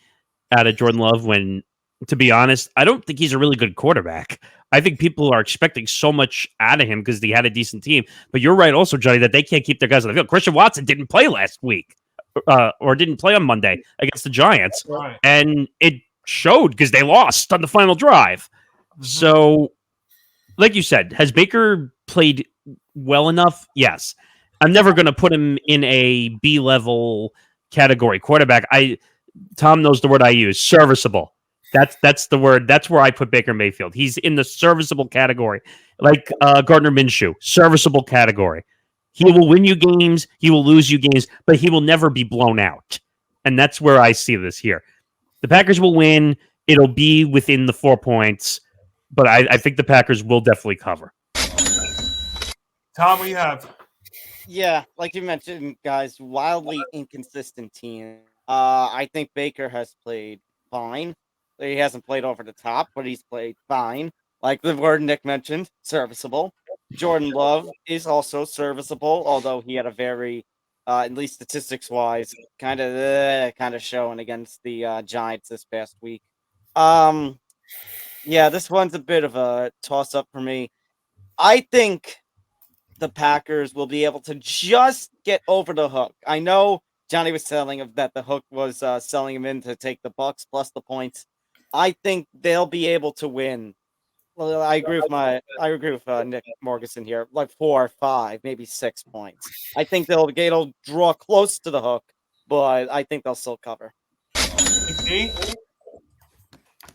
out of Jordan Love when, to be honest, I don't think he's a really good quarterback. I think people are expecting so much out of him because he had a decent team. But you're right also, Johnny, that they can't keep their guys on the field. Christian Watson didn't play last week or didn't play on Monday against the Giants. Right. And it showed because they lost on the final drive. Mm-hmm. So, like you said, has Baker played well enough? Yes. I'm never going to put him in a B-level category quarterback. Tom knows the word I use, serviceable. That's the word. That's where I put Baker Mayfield. He's in the serviceable category, like Gardner Minshew, serviceable category. He will win you games, he will lose you games, but he will never be blown out. And that's where I see this here. The Packers will win. It'll be within the 4 points, but I think the Packers will definitely cover. Tom, what do you have? Yeah, like you mentioned, guys, wildly inconsistent team. I think Baker has played fine. He hasn't played over the top, but he's played fine. Like the word Nick mentioned, serviceable. Jordan Love is also serviceable, although he had a very, at least statistics-wise, kind of showing against the Giants this past week. Yeah, this one's a bit of a toss-up for me. I think the Packers will be able to just get over the hook. I know Johnny was telling him that the hook was selling him in to take the Bucs plus the points. I think they'll be able to win. Well, I agree with Nick Morgasen here, like 4 or 5, maybe 6 points. I think they'll draw close to the hook, but I think they'll still cover.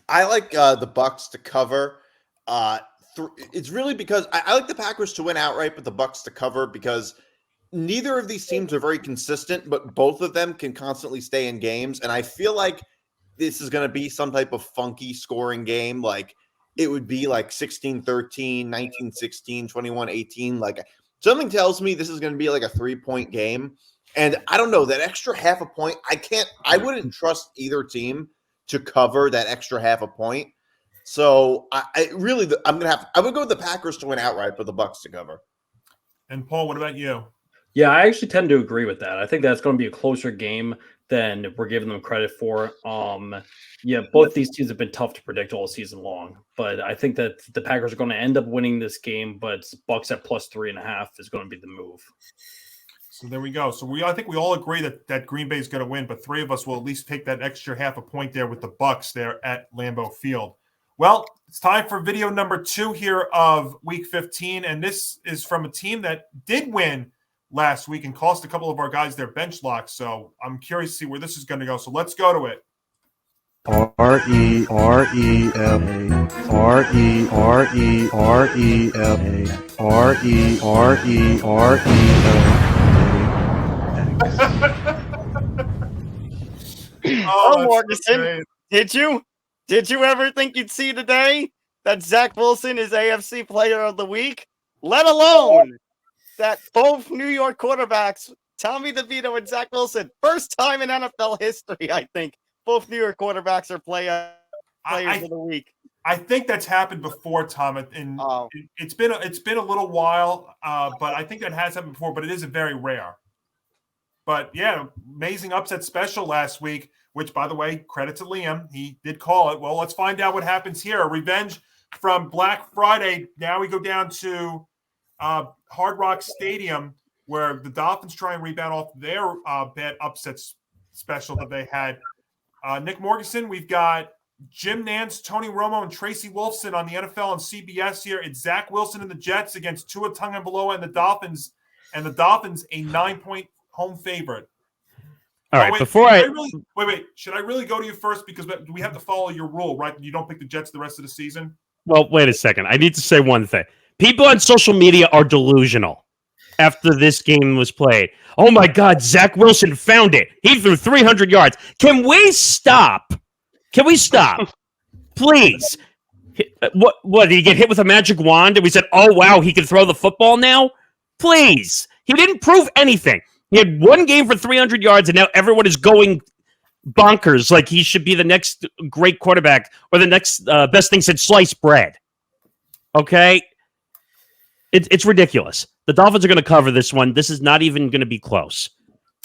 I like the Bucs to cover. It's really because I like the Packers to win outright, but the Bucs to cover because neither of these teams are very consistent, but both of them can constantly stay in games. And I feel like this is going to be some type of funky scoring game. Like it would be like 16-13, 19-16, 21-18. Like something tells me this is going to be like a 3-point game. And I don't know, that extra half a point, I wouldn't trust either team to cover that extra half a point. So I really, I'm gonna go with the Packers to win outright, but the Bucks to cover. And Paul, what about you? Yeah, I actually tend to agree with that. I think that's going to be a closer game than we're giving them credit for. Yeah, both these teams have been tough to predict all season long, but I think that the Packers are going to end up winning this game. But Bucks at +3.5 is going to be the move. So there we go. So I think we all agree that Green Bay is going to win, but three of us will at least take that extra half a point there with the Bucks there at Lambeau Field. Well, it's time for video number 2 here of Week 15, and this is from a team that did win last week and cost a couple of our guys their bench locks. So I'm curious to see where this is going to go. So let's go to it. Oh, that's Morgasen, great. did you ever think you'd see today that Zach Wilson is AFC Player of the Week? Let alone that both New York quarterbacks, Tommy DeVito and Zach Wilson, first time in NFL history, I think, both New York quarterbacks are players of the week. I think that's happened before, Tom. And it's been a little while, but I think that has happened before. But it isn't very rare. But yeah, amazing upset special last week. Which, by the way, credit to Liam, he did call it. Well, let's find out what happens here. A revenge from Black Friday. Now we go down to Hard Rock Stadium, where the Dolphins try and rebound off their bad upset special that they had. Nick Morgasen, we've got Jim Nance, Tony Romo, and Tracy Wolfson on the NFL and CBS here. It's Zach Wilson and the Jets against Tua Tagovailoa and the Dolphins. And the Dolphins, a 9-point home favorite. All right, wait. Should I really go to you first? Because we have to follow your rule, right? You don't pick the Jets the rest of the season? Well, wait a second. I need to say one thing. People on social media are delusional after this game was played. Oh, my God, Zach Wilson found it. He threw 300 yards. Can we stop? Please. What, did he get hit with a magic wand? And we said, oh, wow, he can throw the football now? Please. He didn't prove anything. He had one game for 300 yards, and now everyone is going bonkers like he should be the next great quarterback or the next best thing since sliced bread. Okay? It's ridiculous. The Dolphins are going to cover this one. This is not even going to be close.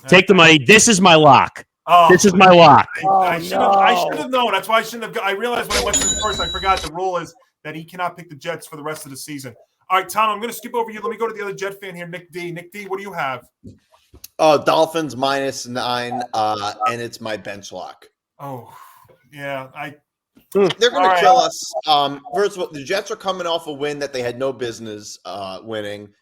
Take the money. This is my lock. This is my lock. I should have known. That's why I shouldn't have. I realized when I went to the first, I forgot the rule is that he cannot pick the Jets for the rest of the season. All right, Tom, I'm going to skip over you. Let me go to the other Jet fan here, Nick D. Nick D, what do you have? Dolphins -9, and it's my bench lock. Oh, yeah. They're going to kill us. First of all, the Jets are coming off a win that they had no business winning,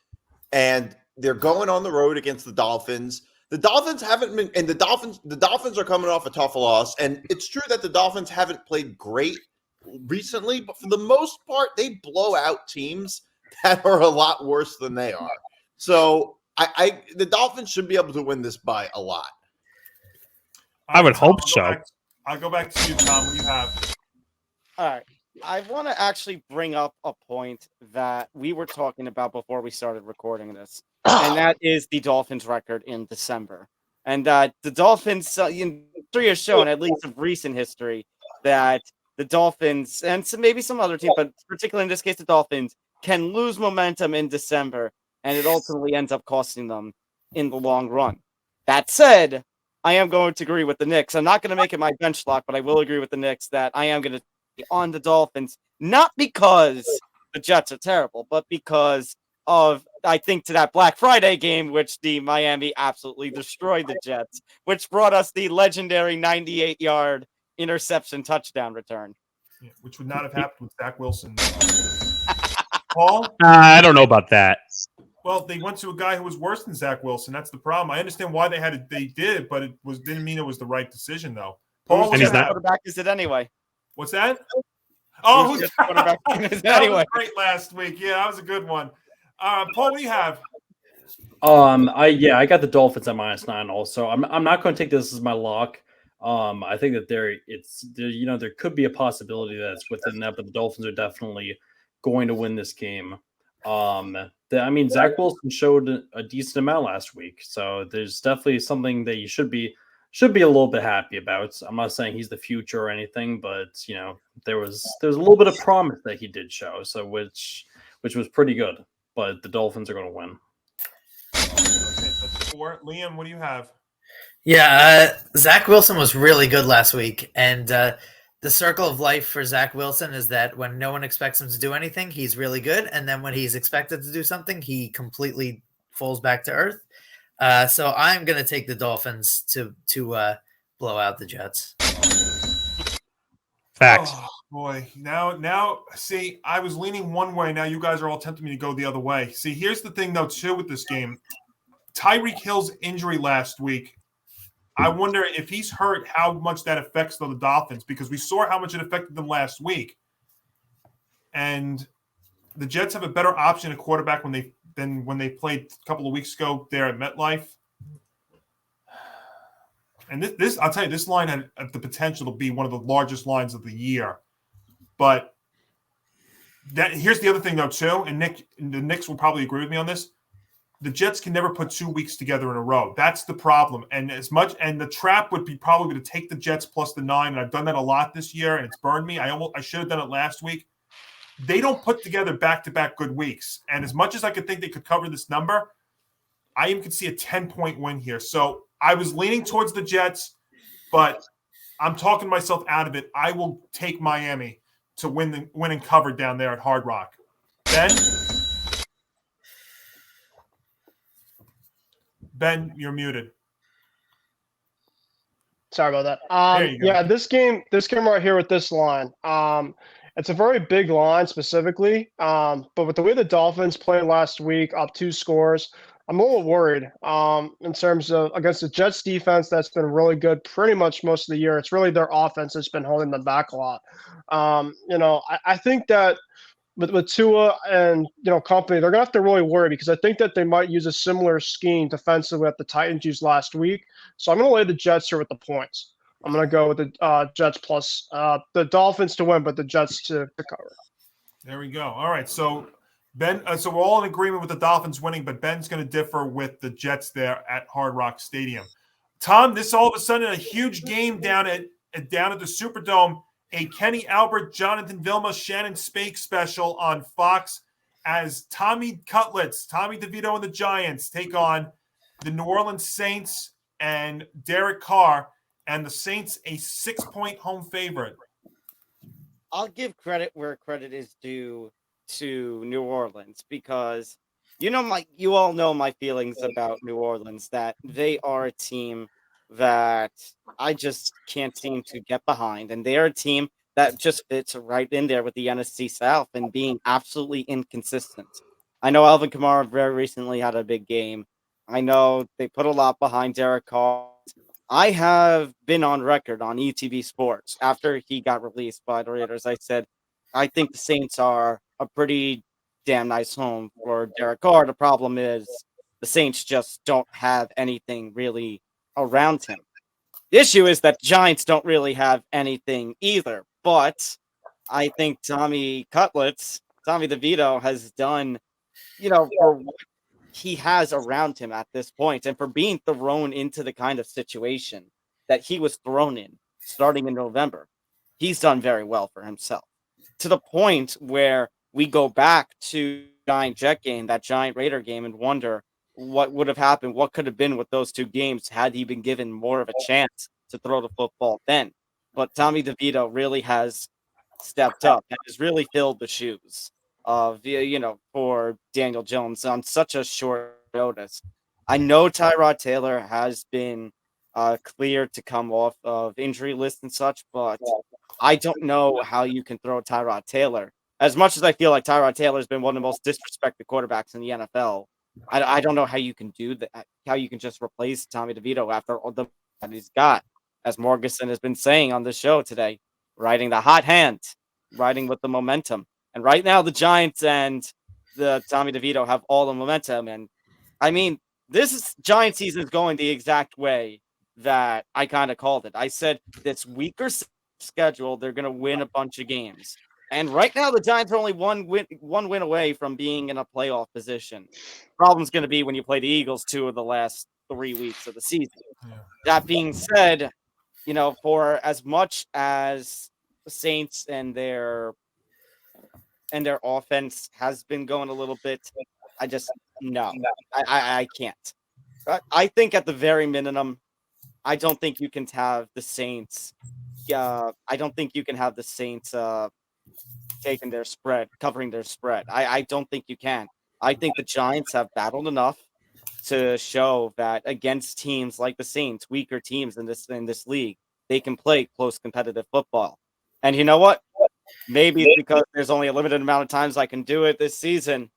and they're going on the road against the Dolphins. The Dolphins haven't been, and the Dolphins are coming off a tough loss, and it's true that the Dolphins haven't played great recently, but for the most part, they blow out teams that are a lot worse than they are. So the Dolphins should be able to win this by a lot. I would hope so. I'll go back to you, Tom. What do you have? All right. I want to actually bring up a point that we were talking about before we started recording this, and that is the Dolphins' record in December. And the Dolphins, history has shown, at least of recent history, that the Dolphins, and maybe some other team, but particularly in this case, the Dolphins, can lose momentum in December, and it ultimately ends up costing them in the long run. That said, I am going to agree with the Knicks. I'm not going to make it my bench lock, but I will agree with the Knicks that I am going to be on the Dolphins, not because the Jets are terrible, but because of, I think, to that Black Friday game, which the Miami absolutely destroyed the Jets, which brought us the legendary 98-yard interception touchdown return. Yeah, which would not have happened with Zach Wilson. Paul? I don't know about that. Well, they went to a guy who was worse than Zach Wilson. That's the problem. I understand why they did, but didn't mean it was the right decision, though. Paul, who's quarterback is it anyway? Who's that? Oh, who's quarterback is it that anyway? was great last week. Yeah, that was a good one. Paul, what do you have? I got the Dolphins at -9 also. I'm not going to take this as my lock. I think that there could be a possibility that it's within that, but the Dolphins are definitely going to win this game. Zach Wilson showed a decent amount last week, so there's definitely something that you should be should be a little bit happy about. I'm not saying he's the future or anything, but there was a little bit of promise that he did show, so which was pretty good. But the Dolphins are going to win. Okay, that's 4. Liam, what do you have? Yeah, Zach Wilson was really good last week, and the circle of life for Zach Wilson is that when no one expects him to do anything, he's really good, and then when he's expected to do something, he completely falls back to earth. So I'm going to take the Dolphins to blow out the Jets. Facts. Oh, boy. Now, see, I was leaning one way. Now you guys are all tempting me to go the other way. See, here's the thing, though, too, with this game. Tyreek Hill's injury last week, I wonder if he's hurt, how much that affects the Dolphins, because we saw how much it affected them last week. And the Jets have a better option at quarterback than when they played a couple of weeks ago there at MetLife. And this I'll tell you, this line had the potential to be one of the largest lines of the year. But here's the other thing, though, too, and the Knicks will probably agree with me on this. The Jets can never put 2 weeks together in a row. That's the problem. And the trap would be probably to take the Jets plus the 9, and I've done that a lot this year, and it's burned me. I should have done it last week. They don't put together back-to-back good weeks. And as much as I could think they could cover this number, I even could see a 10-point win here. So I was leaning towards the Jets, but I'm talking myself out of it. I will take Miami to win and cover down there at Hard Rock. Ben, you're muted. Sorry about that. Yeah, this game right here with this line. It's a very big line specifically. But with the way the Dolphins played last week, up 2 scores, I'm a little worried in terms of against the Jets defense that's been really good pretty much most of the year. It's really their offense that's been holding them back a lot. I think that with Tua and company, they're gonna have to really worry because I think that they might use a similar scheme defensively that the Titans used last week. So I'm gonna lay the Jets here with the points. I'm gonna go with the Jets plus the Dolphins to win, but the Jets to cover. There we go. All right, so Ben, so we're all in agreement with the Dolphins winning, but Ben's going to differ with the Jets there at Hard Rock Stadium. Tom, this all of a sudden a huge game down at the Superdome. A Kenny Albert, Jonathan Vilma, Shannon Spake special on Fox as Tommy DeVito and the Giants take on the New Orleans Saints and Derek Carr, and the Saints a 6-point home favorite. I'll give credit where credit is due to New Orleans because you all know my feelings about New Orleans, that they are a team that I just can't seem to get behind, and they are a team that just fits right in there with the NFC South and being absolutely inconsistent. I know Alvin Kamara very recently had a big game. I know they put a lot behind Derek Carr. I have been on record on ETV Sports after he got released by the Raiders. I said, I think the Saints are a pretty damn nice home for Derek Carr. The problem is the Saints just don't have anything really around him. The issue is that Giants don't really have anything either. But I think Tommy DeVito has done, for what he has around him at this point, and for being thrown into the kind of situation that he was thrown in starting in November, he's done very well for himself. To the point where we go back to Giant Jet game, that Giant Raider game, and wonder what would have happened, what could have been with those 2 games had he been given more of a chance to throw the football then. But Tommy DeVito really has stepped up and has really filled the shoes of, for Daniel Jones on such a short notice. I know Tyrod Taylor has been cleared to come off of injury list and such, but I don't know how you can throw Tyrod Taylor. As much as I feel like Tyrod Taylor has been one of the most disrespected quarterbacks in the NFL, I don't know how you can do that, how you can just replace Tommy DeVito after all the that he's got. As Morgasen has been saying on the show today, riding the hot hand, riding with the momentum. And right now, the Giants and the Tommy DeVito have all the momentum. And I mean, Giant season is going the exact way that I kind of called it. I said this weaker schedule, they're going to win a bunch of games. And right now, the Giants are only one win away from being in a playoff position. Problem's going to be when you play the Eagles 2 of the last 3 weeks of the season. Yeah. That being said, for as much as the Saints and their offense has been going a little bit, I just no, I can't. I think at the very minimum, I don't think you can have the Saints. I don't think you can have the Saints taking their spread, covering their spread. I don't think you can. I think the Giants have battled enough to show that against teams like the Saints, weaker teams in this league, they can play close competitive football. And you know what? Maybe it's because there's only a limited amount of times I can do it this season.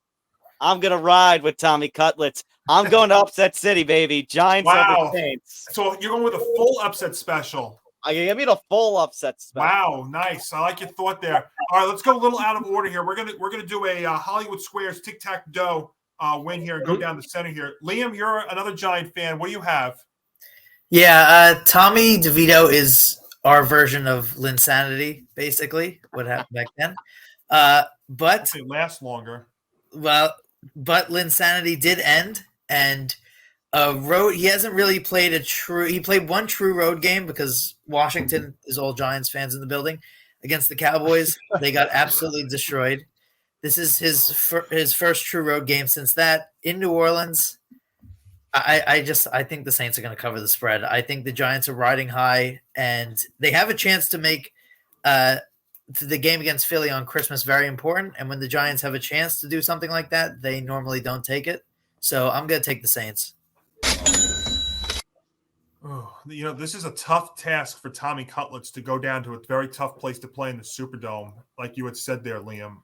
I'm going to ride with Tommy Cutlets. I'm going to upset City, baby. Giants over Saints. So you're going with a full upset special. Give me the full upset special. Wow, nice. I like your thought there. All right, let's go a little out of order here. We're gonna do a Hollywood Squares tic-tac-toe win here and go down the center here. Liam, you're another Giant fan. What do you have? Yeah, Tommy DeVito is our version of Linsanity, basically, what happened back then. But it lasts longer. Well, but Linsanity did end, and he hasn't really played he played one true road game because Washington is all Giants fans in the building against the Cowboys. They got absolutely destroyed. This is his first true road game since that in New Orleans. I think the Saints are going to cover the spread. I think the Giants are riding high, and they have a chance to make the game against Philly on Christmas very important. And when the Giants have a chance to do something like that, they normally don't take it. So I'm going to take the Saints. Oh, this is a tough task for Tommy Cutlets to go down to a very tough place to play in the Superdome, like you had said there, Liam.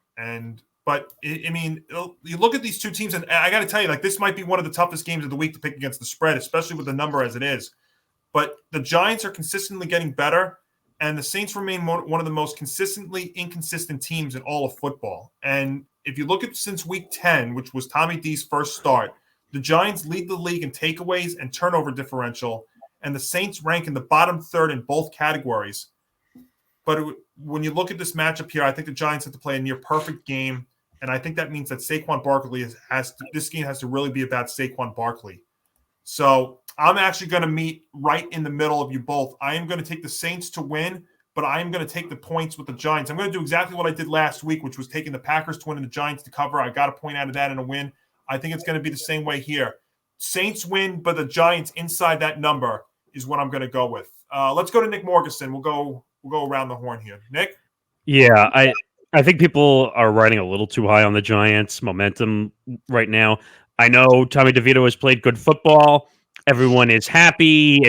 But you look at these two teams, and I got to tell you, this might be one of the toughest games of the week to pick against the spread, especially with the number as it is. But the Giants are consistently getting better, and the Saints remain one of the most consistently inconsistent teams in all of football. And if you look at since week 10, which was Tommy D's first start, the Giants lead the league in takeaways and turnover differential, and the Saints rank in the bottom third in both categories. But when you look at this matchup here, I think the Giants have to play a near perfect game, and I think that means that Saquon Barkley this game has to really be about Saquon Barkley. So I'm actually going to meet right in the middle of you both. I am going to take the Saints to win, but I am going to take the points with the Giants. I'm going to do exactly what I did last week, which was taking the Packers to win and the Giants to cover. I got a point out of that in a win. I think it's going to be the same way here. Saints win, but the Giants inside that number is what I'm going to go with. Let's go to Nick Morgasen. We'll go around the horn here. Nick? Yeah, I think people are riding a little too high on the Giants' momentum right now. I know Tommy DeVito has played good football. Everyone is happy.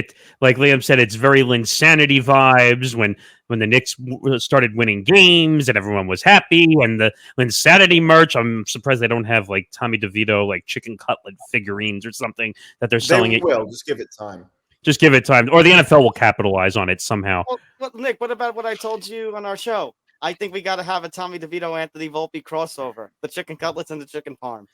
Like Liam said, it's very Linsanity vibes when the Knicks started winning games and everyone was happy. And the Linsanity merch, I'm surprised they don't have Tommy DeVito chicken cutlet figurines or something that they're selling. They will. Just give it time. Just give it time, or the NFL will capitalize on it somehow. Well, Nick, what about what I told you on our show? I think we got to have a Tommy DeVito, Anthony Volpe crossover. The chicken cutlets and the chicken parm.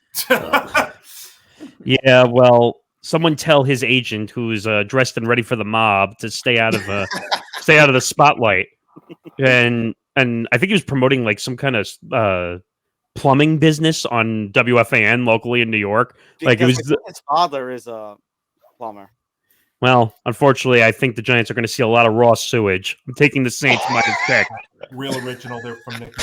Yeah, well, someone tell his agent, who's dressed and ready for the mob, to stay out of the spotlight. And I think he was promoting some kind of plumbing business on WFAN locally in New York. Because his father is a plumber. Well, unfortunately, I think the Giants are going to see a lot of raw sewage. I'm taking the Saints minus pick. Real original there from Nick.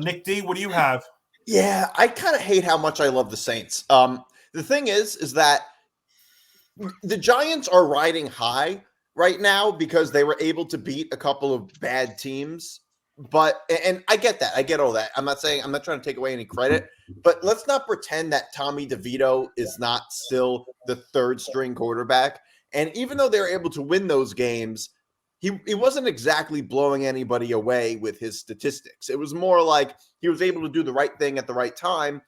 Nick D, what do you have? Yeah, I kind of hate how much I love the Saints. The thing is that the Giants are riding high right now because they were able to beat a couple of bad teams. And I get that. I get all that. I'm not trying to take away any credit, but let's not pretend that Tommy DeVito is not still the third string quarterback. And even though they're able to win those games, he wasn't exactly blowing anybody away with his statistics. It was more like he was able to do the right thing at the right time.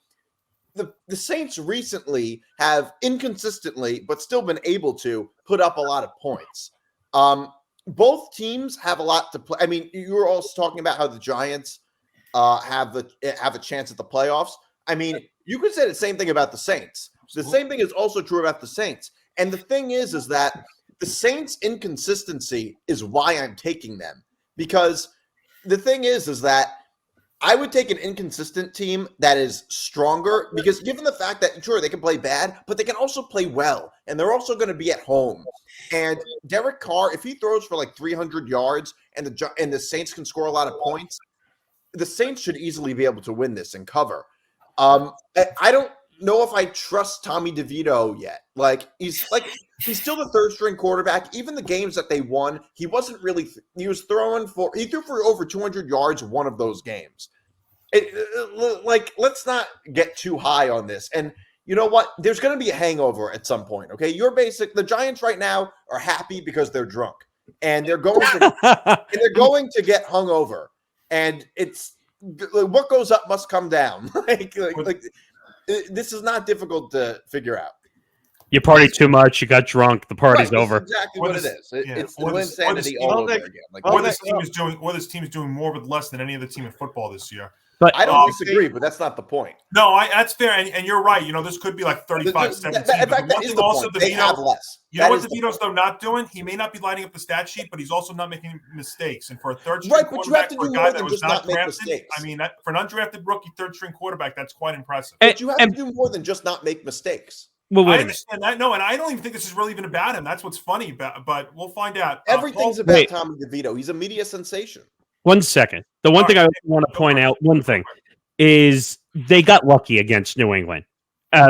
The Saints recently have inconsistently, but still been able to put up a lot of points. Both teams have a lot to play. I mean, you were also talking about how the Giants have a chance at the playoffs. I mean, you could say the same thing about the Saints. The same thing is also true about the Saints. And the thing is that the Saints' inconsistency is why I'm taking them. Because the thing is that I would take an inconsistent team that is stronger because given the fact that, sure, they can play bad, but they can also play well, and they're also going to be at home. And Derek Carr, if he throws for like 300 yards and the Saints can score a lot of points, the Saints should easily be able to win this and cover. I don't know if I trust Tommy DeVito yet. He's still the third string quarterback. Even the games that they won, he wasn't really. He threw for over 200 yards one of those games. Let's not get too high on this. And you know what? There's going to be a hangover at some point. Okay, the Giants right now are happy because they're drunk, and they're going to get hungover. And it's what goes up must come down. This is not difficult to figure out. You partied too much. You got drunk. The party's over. That's exactly what it is. It's the insanity all over again. This team is doing more with less than any other team in football this year. But I don't disagree, but that's not the point. No, that's fair, and you're right. This could be like 35-17. In fact, that is the point. They have less. You know what DeVito's though not doing? He may not be lining up the stat sheet, but he's also not making mistakes. And for a third string quarterback, for a guy that was not drafted, for an undrafted rookie third string quarterback, that's quite impressive. But you have to do more than just not make mistakes. Well, I understand that. No, and I don't even think this is really even about him. That's what's funny, but we'll find out. Everything's about Tommy DeVito. He's a media sensation. 1 second. The one thing I want to point out, is they got lucky against New England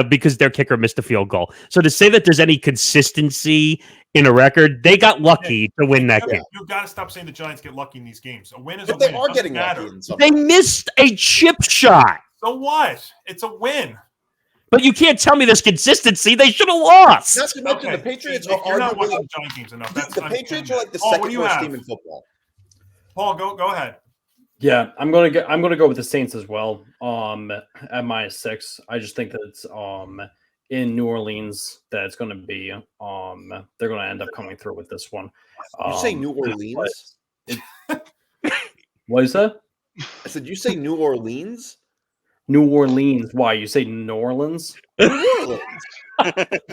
because their kicker missed a field goal. So to say that there's any consistency in a record, they got lucky to win that game. You've got to stop saying the Giants get lucky in these games. A win is but a they win. Are getting lucky in some They missed a chip shot. So what? It's a win. But you can't tell me there's consistency. They should have lost. Not to mention the Patriots are arguably the Giant games enough. The Patriots are like the second worst team in football. Paul, go ahead. Yeah, I'm gonna go with the Saints as well. At -6, I just think that it's in New Orleans that it's gonna be they're gonna end up coming through with this one. You say New Orleans? What is that? I said you say New Orleans. New Orleans. Why you say New Orleans? New Orleans.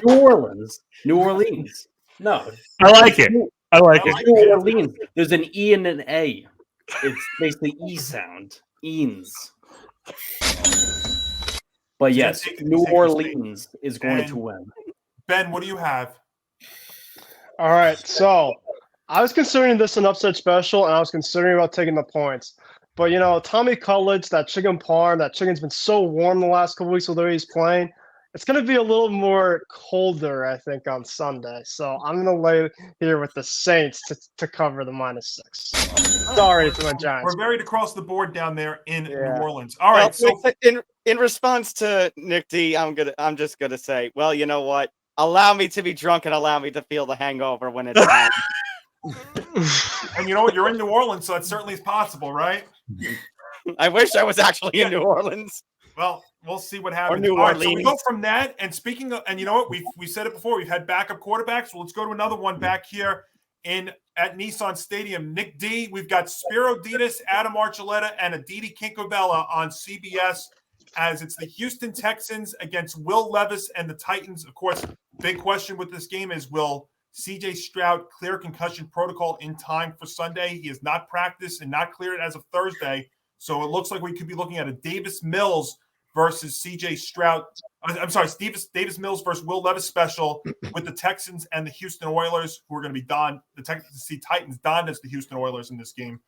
New Orleans. New Orleans. No, I like it. I like it. New Orleans. There's an E and an A. It's basically E sound. Eans. But yes, New Orleans is going to win. Ben, what do you have? All right, so I was considering this an upset special, and I was considering about taking the points. But, Tommy Cutlets, that chicken parm, that chicken's been so warm the last couple weeks with the way he's playing. It's going to be a little more colder, I think, on Sunday. So I'm going to lay here with the Saints to cover the -6. Sorry to my Giants. We're varied across the board down there in New Orleans. All right. So in response to Nick D, I'm just gonna say, well, you know what? Allow me to be drunk and allow me to feel the hangover when it's time. And you know what? You're in New Orleans, so it certainly is possible, right? I wish I was actually in New Orleans. Well, we'll see what happens. Or New All right, Orleans. so we go from that, and speaking of, and you know what? We said it before. We've had backup quarterbacks. So let's go to another one back here at Nissan Stadium. Nick D, we've got Spiro Ditas, Adam Archuleta, and Aditi Kinkavella on CBS as it's the Houston Texans against Will Levis and the Titans. Of course, big question with this game is, will CJ Stroud clear concussion protocol in time for Sunday? He has not practiced and not cleared as of Thursday. So it looks like we could be looking at a Davis Mills versus CJ Stroud. I'm sorry, Davis Mills versus Will Levis special with the Texans and the Houston Oilers, who are going to be donned. The Titans donned as the Houston Oilers in this game.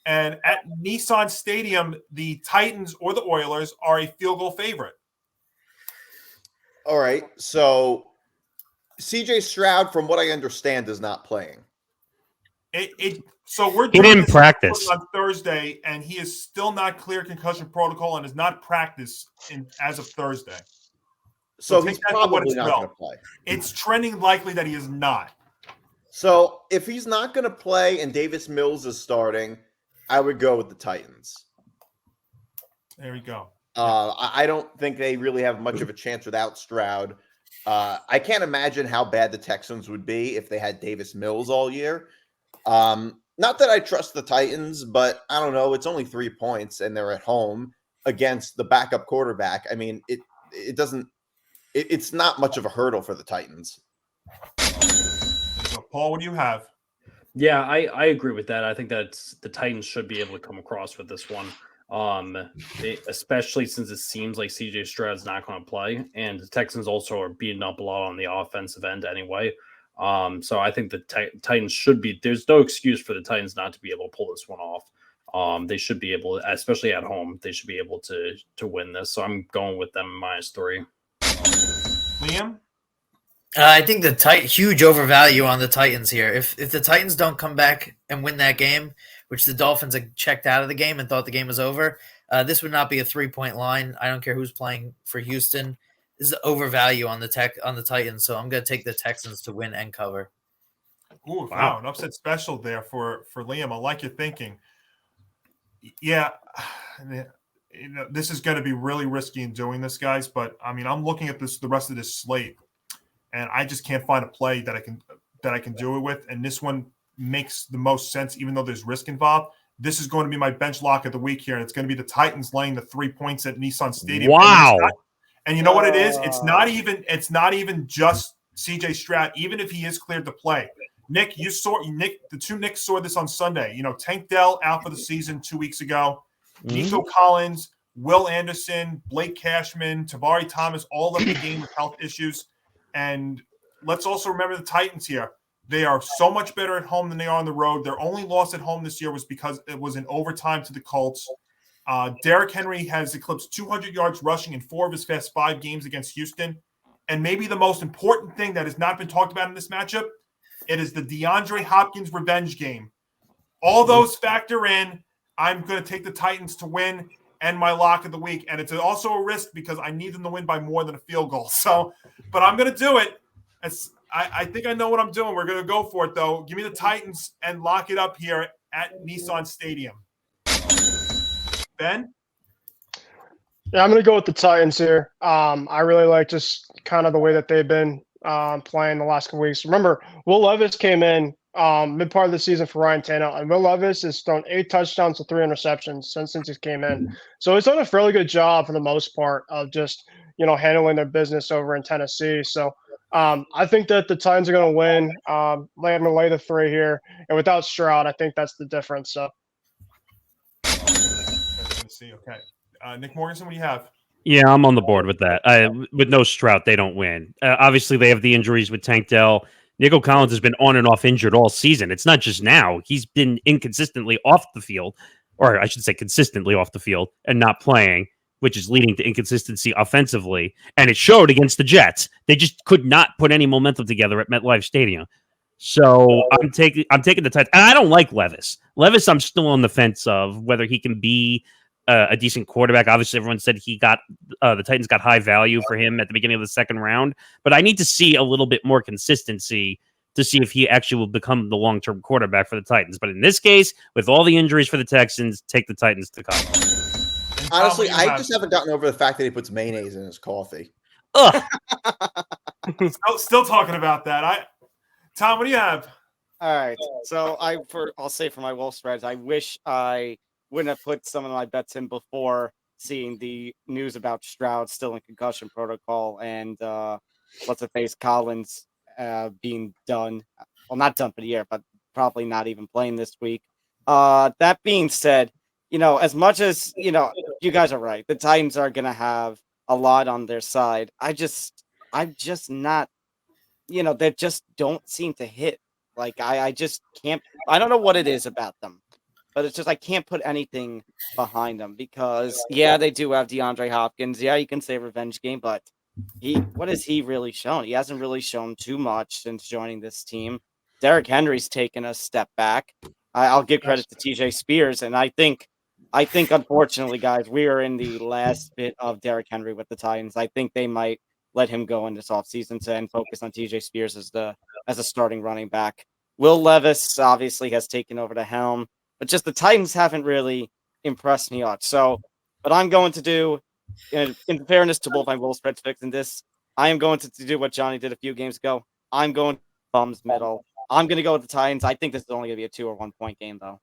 And at Nissan Stadium, the Titans or the Oilers are a field goal favorite. All right. So CJ Stroud, from what I understand, is not playing. So we're he didn't practice on Thursday, and he is still not clear concussion protocol and has not practiced as of Thursday. So he's probably not going to play. It's trending likely that he is not. So if he's not going to play and Davis Mills is starting, I would go with the Titans. There we go. I don't think they really have much of a chance without Stroud. I can't imagine how bad the Texans would be if they had Davis Mills all year. Not that I trust the Titans, but I don't know. It's only 3 points, and they're at home against the backup quarterback. I mean, it doesn't. It's not much of a hurdle for the Titans. So, Paul, what do you have? Yeah, I agree with that. I think that the Titans should be able to come across with this one. Especially since it seems like CJ Stroud's not going to play, and the Texans also are beating up a lot on the offensive end anyway. So I think the Titans should be. There's no excuse for the Titans not to be able to pull this one off. They should be able, especially at home, they should be able to win this. So I'm going with them -3. Liam? I think the huge overvalue on the Titans here. If the Titans don't come back and win that game, which the Dolphins had checked out of the game and thought the game was over, this would not be a 3-point line. I don't care who's playing for Houston. This is overvalue on the Titans, so I'm going to take the Texans to win and cover. Ooh, wow, an upset special there for Liam. I like your thinking. Yeah, this is going to be really risky in doing this, guys. But I mean, I'm looking at the rest of this slate, and I just can't find a play that I can do it with. And this one makes the most sense, even though there's risk involved. This is going to be my bench lock of the week here, and it's going to be the Titans laying the 3 points at Nissan Stadium. Wow. And you know what it is? It's not even just CJ Stroud, even if he is cleared to play. Nick, the two Knicks saw this on Sunday. Tank Dell out for the season 2 weeks ago. Nico Collins, Will Anderson, Blake Cashman, Tabari Thomas all left the game with health issues. And let's also remember the Titans here. They are so much better at home than they are on the road. Their only loss at home this year was because it was in overtime to the Colts. Derrick Henry has eclipsed 200 yards rushing in 4 of his past 5 games against Houston. And maybe the most important thing that has not been talked about in this matchup, it is the DeAndre Hopkins revenge game. All those factor in. I'm going to take the Titans to win and my lock of the week. And it's also a risk because I need them to win by more than a field goal. But I'm going to do it. I think I know what I'm doing. We're going to go for it, though. Give me the Titans and lock it up here at Nissan Stadium. Ben? Yeah, I'm going to go with the Titans here. I really like just kind of the way that they've been playing the last couple weeks. Remember, Will Levis came in mid part of the season for Ryan Tannehill, and Will Levis has thrown 8 touchdowns to 3 interceptions since he came in. So he's done a fairly good job for the most part of just handling their business over in Tennessee. So I think that the Titans are going to win. I'm going to lay the 3 here, and without Stroud, I think that's the difference. So. Okay. Nick Morgasen, what do you have? Yeah, I'm on the board with that. With no Stroud, they don't win. Obviously, they have the injuries with Tank Dell. Nico Collins has been on and off injured all season. It's not just now. He's been inconsistently off the field, or I should say consistently off the field and not playing, which is leading to inconsistency offensively. And it showed against the Jets. They just could not put any momentum together at MetLife Stadium. So I'm taking the Titans. And I don't like Levis. Levis, I'm still on the fence of whether he can be a decent quarterback. Obviously, everyone said he got the Titans got high value for him at the beginning of the second round, but I need to see a little bit more consistency to see if he actually will become the long-term quarterback for the Titans. But in this case, with all the injuries for the Texans, take the Titans to cover. Honestly, I just haven't gotten over the fact that he puts mayonnaise in his coffee. Ugh. Still talking about that. Tom, what do you have? All right. So I'll say for my Wolf spreads, I wish I wouldn't have put some of my bets in before seeing the news about Stroud still in concussion protocol and what's the face Collins being done. Well, not done for the year, but probably not even playing this week. That being said, as much as you guys are right, the Titans are gonna have a lot on their side. I'm just not, they just don't seem to hit. Like I just can't. I don't know what it is about them. But it's just I can't put anything behind them because, yeah, they do have DeAndre Hopkins. Yeah, you can say revenge game, but what has he really shown? He hasn't really shown too much since joining this team. Derrick Henry's taken a step back. I'll give credit to TJ Spears, and I think unfortunately, guys, we are in the last bit of Derrick Henry with the Titans. I think they might let him go in this offseason and focus on TJ Spears as a starting running back. Will Levis obviously has taken over the helm. But just the Titans haven't really impressed me much. So, what I'm going to do, in fairness to both my Wolf spread picks in this, I am going to do what Johnny did a few games ago. I'm going thumbs middle. I'm going to go with the Titans. I think this is only going to be a 2 or 1 point game, though.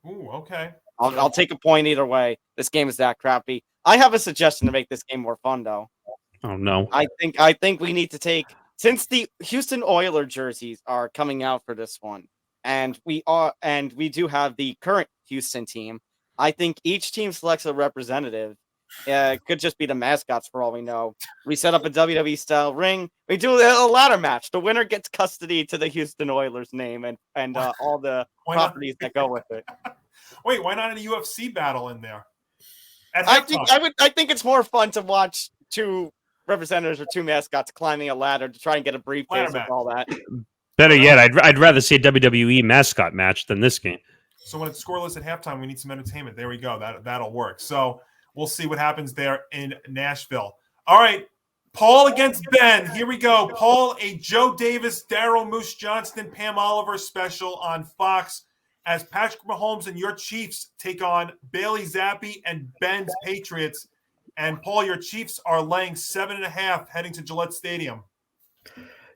Ooh, okay. I'll take a point either way. This game is that crappy. I have a suggestion to make this game more fun, though. Oh no! I think we need to take, since the Houston Oilers jerseys are coming out for this one. And we do have the current Houston team. I think each team selects a representative. It could just be the mascots for all we know. We set up a WWE style ring. We do a ladder match. The winner gets custody to the Houston Oilers name and all the properties that go with it. Wait, why not a UFC battle in there? I think it's more fun to watch two representatives or two mascots climbing a ladder to try and get a briefcase with all that. Better yet, I'd rather see a WWE mascot match than this game. So when it's scoreless at halftime, we need some entertainment. There we go. That'll work. So we'll see what happens there in Nashville. All right, Paul against Ben. Here we go. Paul, a Joe Davis, Daryl Moose Johnston, Pam Oliver special on Fox as Patrick Mahomes and your Chiefs take on Bailey Zappi and Ben's Patriots. And Paul, your Chiefs are laying 7.5 heading to Gillette Stadium.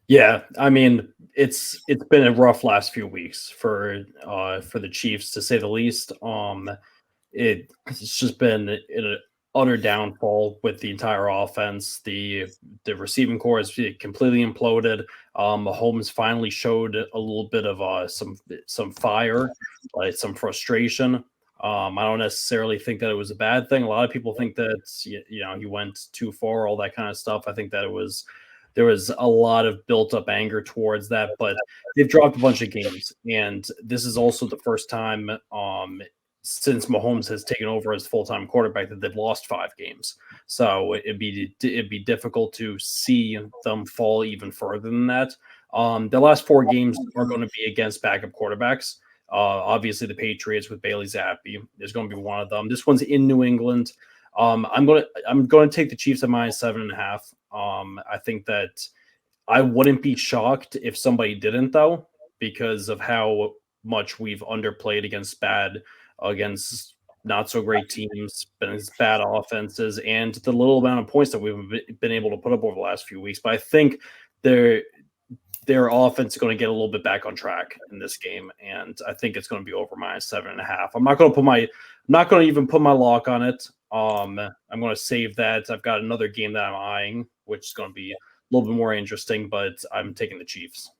Yeah, I mean, it's been a rough last few weeks for the Chiefs, to say the least. It's just been an utter downfall with the entire offense. The receiving core is completely imploded. Mahomes finally showed a little bit of some fire, like some frustration. I don't necessarily think that it was a bad thing. A lot of people think that he went too far, all that kind of stuff. I think that there was a lot of built-up anger towards that, but they've dropped a bunch of games, and this is also the first time since Mahomes has taken over as full-time quarterback that they've lost 5 games. So it'd be difficult to see them fall even further than that. The last 4 games are going to be against backup quarterbacks. Obviously, the Patriots with Bailey Zappi is going to be one of them. This one's in New England. I'm going to take the Chiefs at -7.5. I think that I wouldn't be shocked if somebody didn't, though, because of how much we've underplayed against not so great teams, bad offenses, and the little amount of points that we've been able to put up over the last few weeks. But I think their offense is going to get a little bit back on track in this game, and I think it's going to be over -7.5. I'm not going to even put my lock on it. I'm going to save that. I've got another game that I'm eyeing, which is going to be a little bit more interesting, but I'm taking the Chiefs.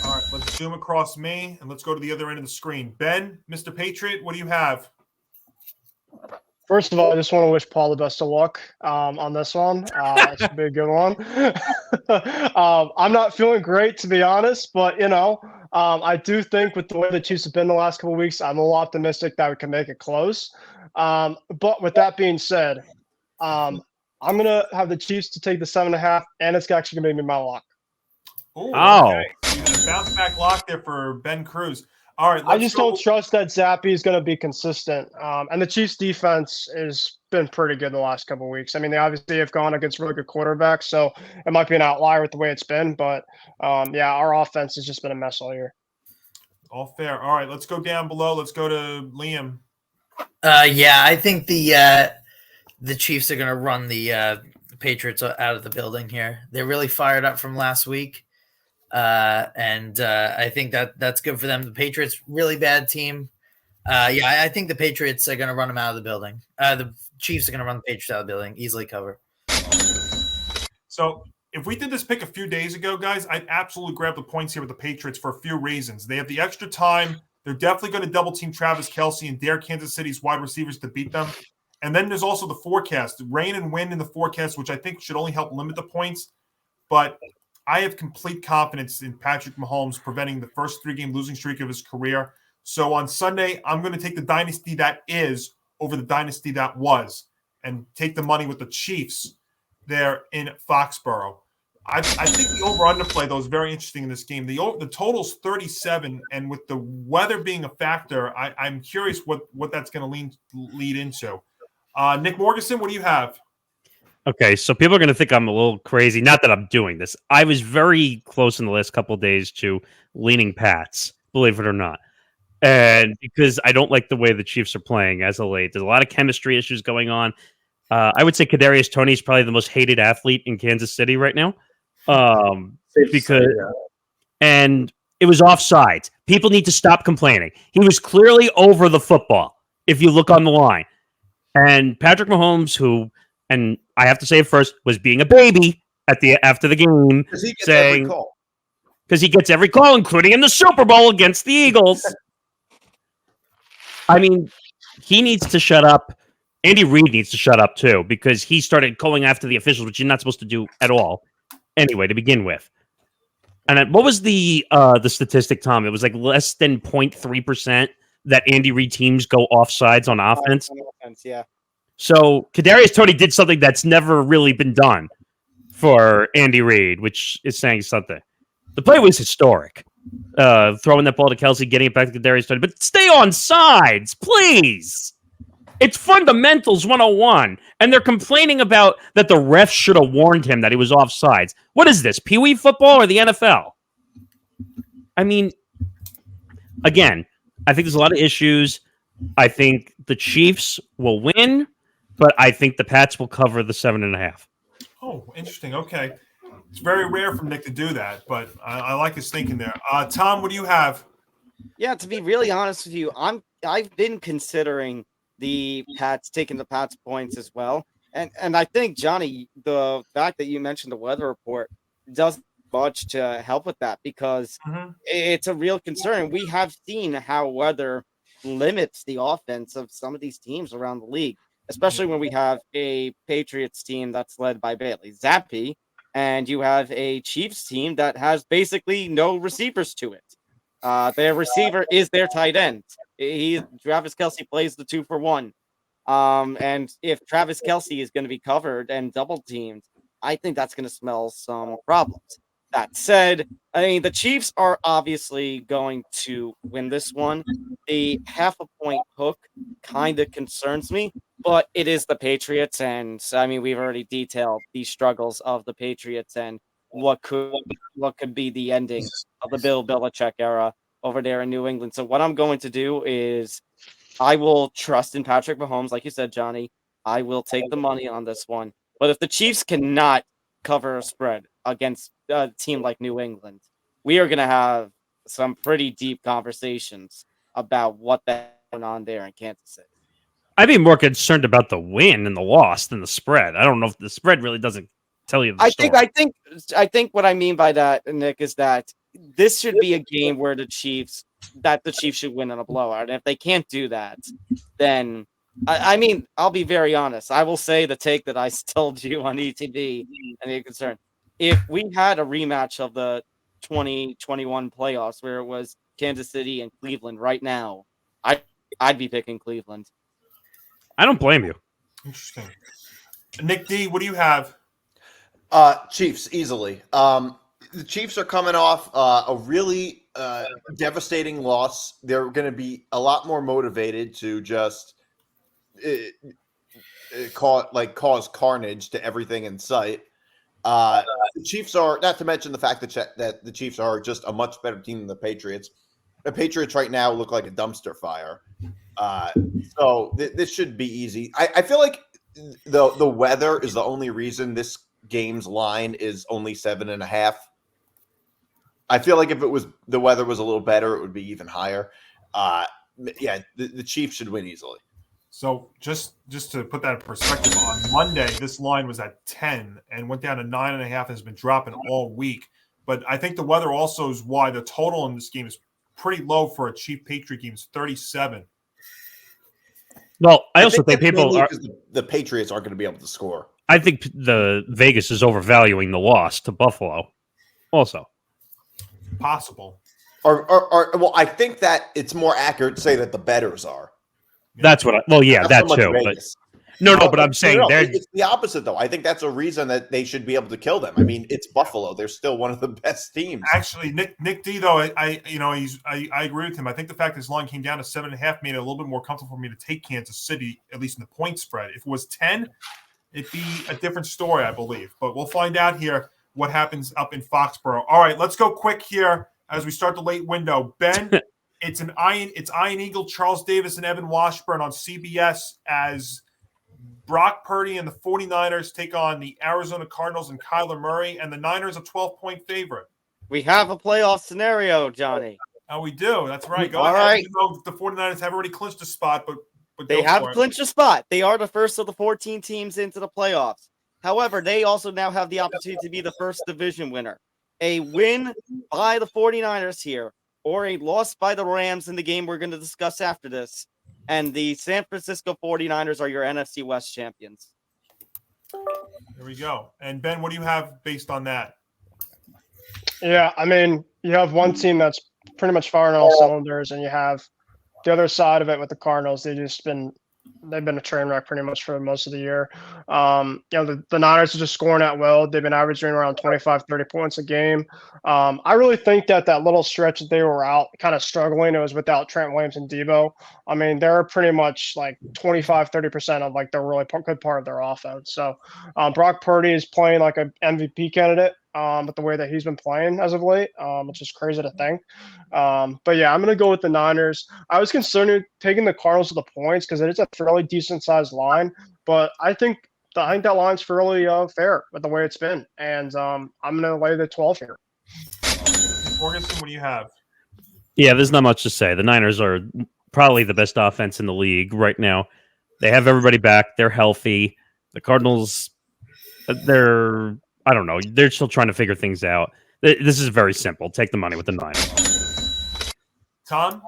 All right, let's zoom across me, and let's go to the other end of the screen. Ben, Mr. Patriot, what do you have? First of all, I just want to wish Paul the best of luck on this one. It should be a good one. I'm not feeling great, to be honest, but, I do think with the way the Chiefs have been the last couple of weeks, I'm a little optimistic that we can make it close. But with that being said, I'm going to have the Chiefs to take the 7.5, and it's actually going to be my lock. Ooh, okay. You got a bounce back lock there for Ben Kruse. All right, I just don't trust that Zappi is going to be consistent. And the Chiefs' defense has been pretty good the last couple of weeks. I mean, they obviously have gone against really good quarterbacks, so it might be an outlier with the way it's been. But, our offense has just been a mess all year. All fair. All right, let's go down below. Let's go to Liam. I think the Chiefs are going to run the Patriots out of the building here. They're really fired up from last week. And I think that's good for them. The Patriots, really bad team. I think the Patriots are going to run them out of the building. The Chiefs are going to run the Patriots out of the building, easily cover. So if we did this pick a few days ago, guys, I'd absolutely grab the points here with the Patriots for a few reasons. They have the extra time. They're definitely going to double team Travis Kelce and dare Kansas City's wide receivers to beat them. And then there's also the forecast, rain and wind in the forecast, which I think should only help limit the points. But I have complete confidence in Patrick Mahomes preventing the first 3-game losing streak of his career. So on Sunday, I'm going to take the dynasty that is over the dynasty that was and take the money with the Chiefs there in Foxborough. I think the over-under play, though, is very interesting in this game. The total's 37, and with the weather being a factor, I'm curious what that's going to lead into. Nick Morgasen, what do you have? Okay, so people are going to think I'm a little crazy. Not that I'm doing this. I was very close in the last couple of days to leaning Pats, believe it or not. And because I don't like the way the Chiefs are playing as of late. There's a lot of chemistry issues going on. I would say Kadarius Toney is probably the most hated athlete in Kansas City right now. And it was offsides. People need to stop complaining. He was clearly over the football, if you look on the line. And Patrick Mahomes, who... And I have to say it first, was being a baby after the game, saying because he gets every call, including in the Super Bowl against the Eagles. I mean, he needs to shut up. Andy Reid needs to shut up too, because he started going after the officials, which you're not supposed to do at all. Anyway, to begin with. And then, what was the statistic, Tom? It was like less than 0.3% that Andy Reid teams go offsides on offense. Yeah. So Kadarius Toney did something that's never really been done for Andy Reid, which is saying something. The play was historic. Throwing that ball to Kelsey, getting it back to Kadarius Toney. But stay on sides, please. It's fundamentals 101. And they're complaining about that the refs should have warned him that he was offsides. What is this, Pee Wee football or the NFL? I mean, again, I think there's a lot of issues. I think the Chiefs will win, but I think the Pats will cover the 7.5. Oh, interesting. Okay. It's very rare for Nick to do that, but I like his thinking there. Tom, what do you have? Yeah, to be really honest with you, I've been considering the Pats taking the Pats points as well. And I think, Johnny, the fact that you mentioned the weather report does much to help with that, because it's a real concern. We have seen how weather limits the offense of some of these teams around the league, especially when we have a Patriots team that's led by Bailey Zappi, and you have a Chiefs team that has basically no receivers to it. Their receiver is their tight end. Travis Kelce plays the 2-for-1. And if Travis Kelce is going to be covered and double teamed, I think that's going to smell some problems. That said, I mean, the Chiefs are obviously going to win this one. The half-a-point hook kind of concerns me, but it is the Patriots. And I mean, we've already detailed the struggles of the Patriots and what could be the ending of the Bill Belichick era over there in New England. So what I'm going to do is I will trust in Patrick Mahomes, like you said, Johnny. I will take the money on this one. But if the Chiefs cannot cover a spread against a team like New England, we are going to have some pretty deep conversations about what the hell going on there in Kansas City. I'd be more concerned about the win and the loss than the spread. I don't know if the spread really doesn't tell you the story. I think what I mean by that, Nick, is that this should be a game where the Chiefs should win in a blowout. And if they can't do that, then I mean, I'll be very honest. I will say the take that I told you on ETB and the concern. If we had a rematch of the 2021 playoffs where it was Kansas City and Cleveland right now, I'd be picking Cleveland. I don't blame you. Interesting. Nick D, what do you have? Chiefs, easily. The Chiefs are coming off a really devastating loss. They're going to be a lot more motivated to just cause carnage to everything in sight. The Chiefs are, not to mention the fact that the Chiefs are just a much better team than the Patriots. The Patriots right now look like a dumpster fire. So this should be easy. I feel like the weather is the only reason this game's line is only 7.5. I feel like if the weather was a little better, it would be even higher. The Chiefs should win easily. So just to put that in perspective, on Monday, this line was at 10 and went down to 9.5 and has been dropping all week. But I think the weather also is why the total in this game is pretty low for a Chief Patriot game. It's 37. Well, I also think people are the Patriots aren't going to be able to score. I think the Vegas is overvaluing the loss to Buffalo. Also, possible. Well, I think that it's more accurate to say that the bettors are. That's what. That too. Vegas. But I'm saying it's the opposite, though. I think that's a reason that they should be able to kill them. I mean, it's Buffalo; they're still one of the best teams. Actually, Nick D, though, I agree with him. I think the fact this line came down to 7.5 made it a little bit more comfortable for me to take Kansas City, at least in the point spread. If it was 10, it'd be a different story, I believe. But we'll find out here what happens up in Foxborough. All right, let's go quick here as we start the late window. Ben, it's Iron Eagle, Charles Davis, and Evan Washburn on CBS as Brock Purdy and the 49ers take on the Arizona Cardinals and Kyler Murray, and the Niners a 12-point favorite. We have a playoff scenario, Johnny. Oh, we do. That's right. Go All ahead. right. Even though the 49ers have already clinched a spot, but they have clinched a spot. They are the first of the 14 teams into the playoffs. However, they also now have the opportunity to be the first division winner. A win by the 49ers here, or a loss by the Rams in the game we're going to discuss after this, And the San Francisco 49ers are your NFC West champions. There we go. And Ben, what do you have based on that? Yeah, I mean, you have one team that's pretty much firing on all cylinders, and you have the other side of it with the Cardinals. They've been a train wreck pretty much for most of the year. The Niners are just scoring at will. They've been averaging around 25, 30 points a game. I really think that little stretch that they were out kind of struggling, it was without Trent Williams and Debo. I mean, they're pretty much like 25, 30% of like the really good part of their offense. So Brock Purdy is playing like an MVP candidate. With the way that he's been playing as of late, which is crazy to think. But yeah, I'm going to go with the Niners. I was considering taking the Cardinals to the points because it is a fairly decent sized line, but I think that line's fairly fair with the way it's been, and I'm going to lay the 12 here. Morgasen, what do you have? Yeah, there's not much to say. The Niners are probably the best offense in the league right now. They have everybody back. They're healthy. The Cardinals, I don't know. They're still trying to figure things out. This is very simple. Take the money with the Niners. Tom?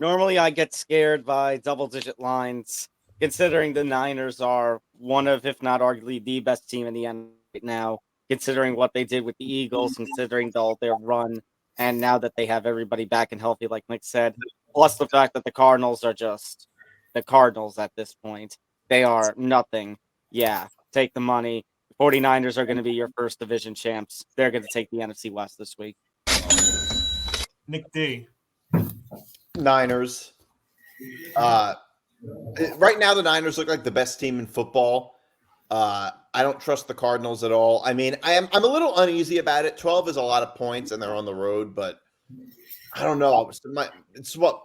Normally, I get scared by double-digit lines, considering the Niners are one of, if not arguably, the best team in the NFL right now, considering what they did with the Eagles, considering all their run, and now that they have everybody back and healthy, like Nick said, plus the fact that the Cardinals are just the Cardinals at this point. They are nothing. Yeah, take the money. 49ers are going to be your first division champs. They're going to take the NFC West this week. Nick D. Niners. Right now, the Niners look like the best team in football. I don't trust the Cardinals at all. I mean, I'm a little uneasy about it. 12 is a lot of points, and they're on the road, but I don't know.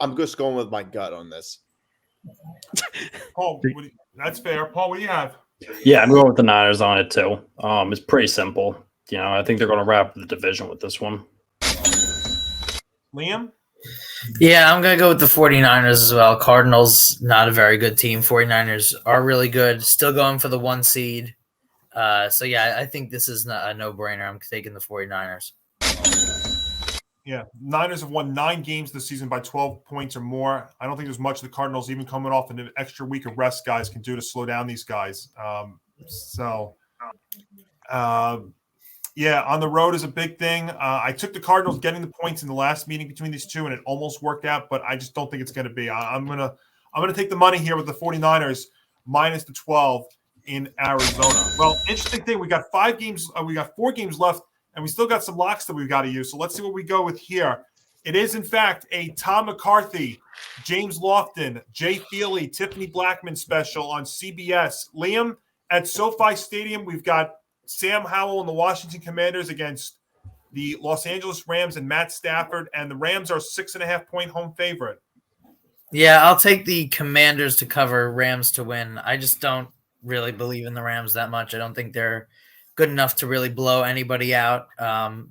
I'm just going with my gut on this. Paul, that's fair. Paul, what do you have? Yeah, I'm going with the Niners on it too. It's pretty simple. I think they're going to wrap the division with this one. Liam? Yeah, I'm going to go with the 49ers as well. Cardinals, not a very good team. 49ers are really good. Still going for the 1 seed. So, yeah, I think this is a no-brainer. I'm taking the 49ers. Yeah, Niners have won 9 games this season by 12 points or more. I don't think there's much the Cardinals, even coming off an extra week of rest, guys, can do to slow down these guys. Yeah, on the road is a big thing. I took the Cardinals getting the points in the last meeting between these two, and it almost worked out, but I just don't think it's going to be. I'm gonna take the money here with the 49ers minus the 12 in Arizona. Well, interesting thing, we got 5 games. We got 4 games left. And we still got some locks that we've got to use. So let's see what we go with here. It is, in fact, a Tom McCarthy, James Lofton, Jay Feely, Tiffany Blackman special on CBS. Liam, at SoFi Stadium, we've got Sam Howell and the Washington Commanders against the Los Angeles Rams and Matt Stafford. And the Rams are 6.5-point home favorite. Yeah, I'll take the Commanders to cover, Rams to win. I just don't really believe in the Rams that much. I don't think they're good enough to really blow anybody out.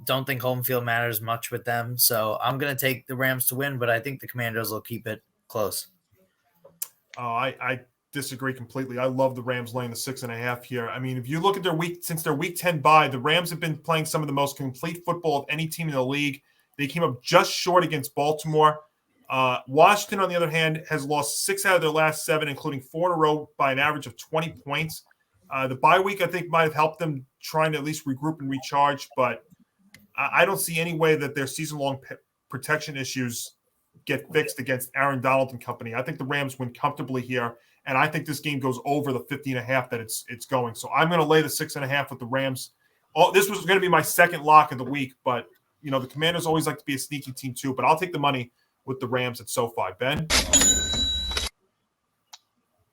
Don't think home field matters much with them. So I'm going to take the Rams to win, but I think the Commanders will keep it close. I disagree completely. I love the Rams laying the 6.5 here. I mean, if you look at their week 10 bye, the Rams have been playing some of the most complete football of any team in the league. They came up just short against Baltimore. Washington, on the other hand, has lost 6 out of their last 7, including 4 in a row by an average of 20 points. The bye week, I think, might have helped them trying to at least regroup and recharge, but I don't see any way that their season-long protection issues get fixed against Aaron Donald and company. I think the Rams win comfortably here, and I think this game goes over the 50.5 that it's going. So I'm going to lay the 6.5 with the Rams. This was going to be my second lock of the week, but the Commanders always like to be a sneaky team too. But I'll take the money with the Rams at SoFi. Ben?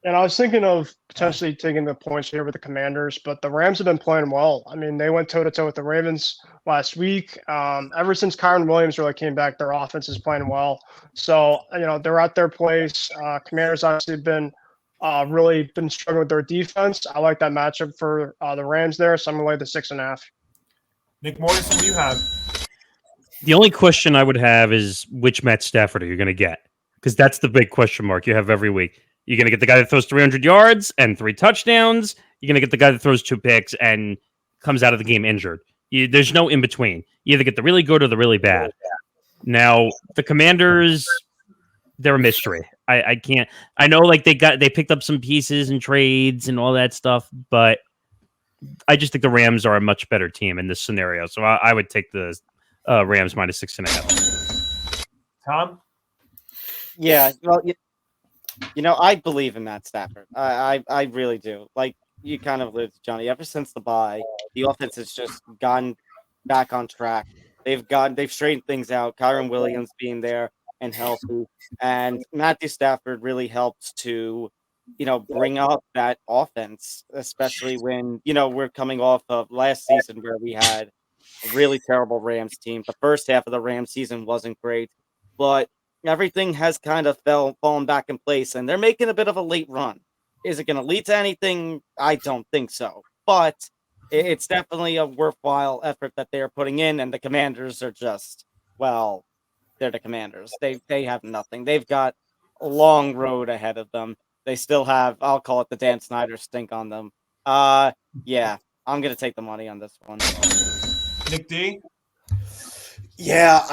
And I was thinking of potentially taking the points here with the Commanders, but the Rams have been playing well. I mean, they went toe-to-toe with the Ravens last week. Ever since Kyron Williams really came back, their offense is playing well. So, they're at their place. Commanders obviously been really been struggling with their defense. I like that matchup for the Rams there, so I'm going to lay the 6.5. Nick Morgasen, what do you have? The only question I would have is which Matt Stafford are you going to get? Because that's the big question mark you have every week. You're going to get the guy that throws 300 yards and 3 touchdowns. You're going to get the guy that throws 2 picks and comes out of the game injured. There's no in between. You either get the really good or the really bad. Now, the Commanders, they're a mystery. I can't. I know like they picked up some pieces and trades and all that stuff, but I just think the Rams are a much better team in this scenario. So I would take the Rams minus 6.5. Tom? Yeah, well, I believe in Matt Stafford. I really do. Like you kind of alluded to, Johnny. Ever since the bye, the offense has just gone back on track. They've straightened things out. Kyron Williams being there and healthy, and Matthew Stafford really helps to, bring up that offense, especially when we're coming off of last season where we had a really terrible Rams team. The first half of the Rams season wasn't great, but everything has kind of fallen back in place, and they're making a bit of a late run. Is it going to lead to anything? I don't think so, but it's definitely a worthwhile effort that they're putting in, and the Commanders are just, well, they're the Commanders. They have nothing. They've got a long road ahead of them. They still have, I'll call it the Dan Snyder stink on them. Yeah, I'm going to take the money on this one. Nick D? Yeah,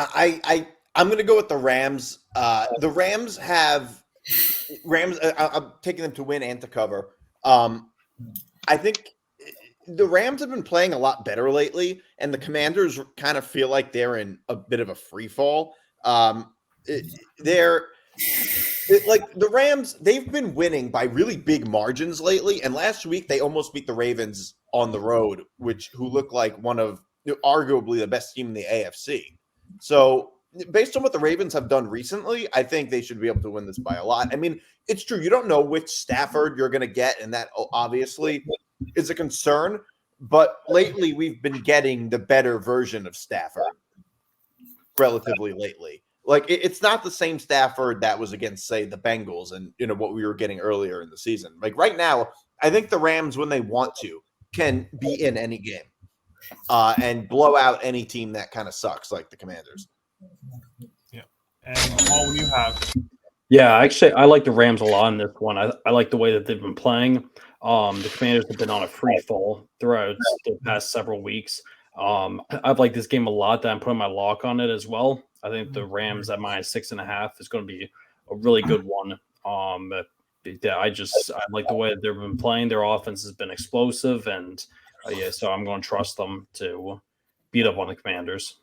I'm going to go with the Rams. The Rams have I'm taking them to win and to cover. I think the Rams have been playing a lot better lately, and the Commanders kind of feel like they're in a bit of a free fall. The Rams, they've been winning by really big margins lately, and last week they almost beat the Ravens on the road, who look like one of arguably the best team in the AFC. So based on what the Ravens have done recently, I think they should be able to win this by a lot. I mean, it's true. You don't know which Stafford you're going to get, and that obviously is a concern. But lately, we've been getting the better version of Stafford relatively lately. Like, it's not the same Stafford that was against, say, the Bengals and, what we were getting earlier in the season. Like, right now, I think the Rams, when they want to, can be in any game and blow out any team that kind of sucks, like the Commanders. Yeah. And Paul, what do you have? Yeah, actually, I like the Rams a lot in this one. I like the way that they've been playing. The Commanders have been on a free fall throughout the past several weeks. I've liked this game a lot. That I'm putting my lock on it as well. I think the Rams at minus 6.5 is going to be a really good one. Yeah, I like the way that they've been playing. Their offense has been explosive, and so I'm going to trust them to beat up on the Commanders.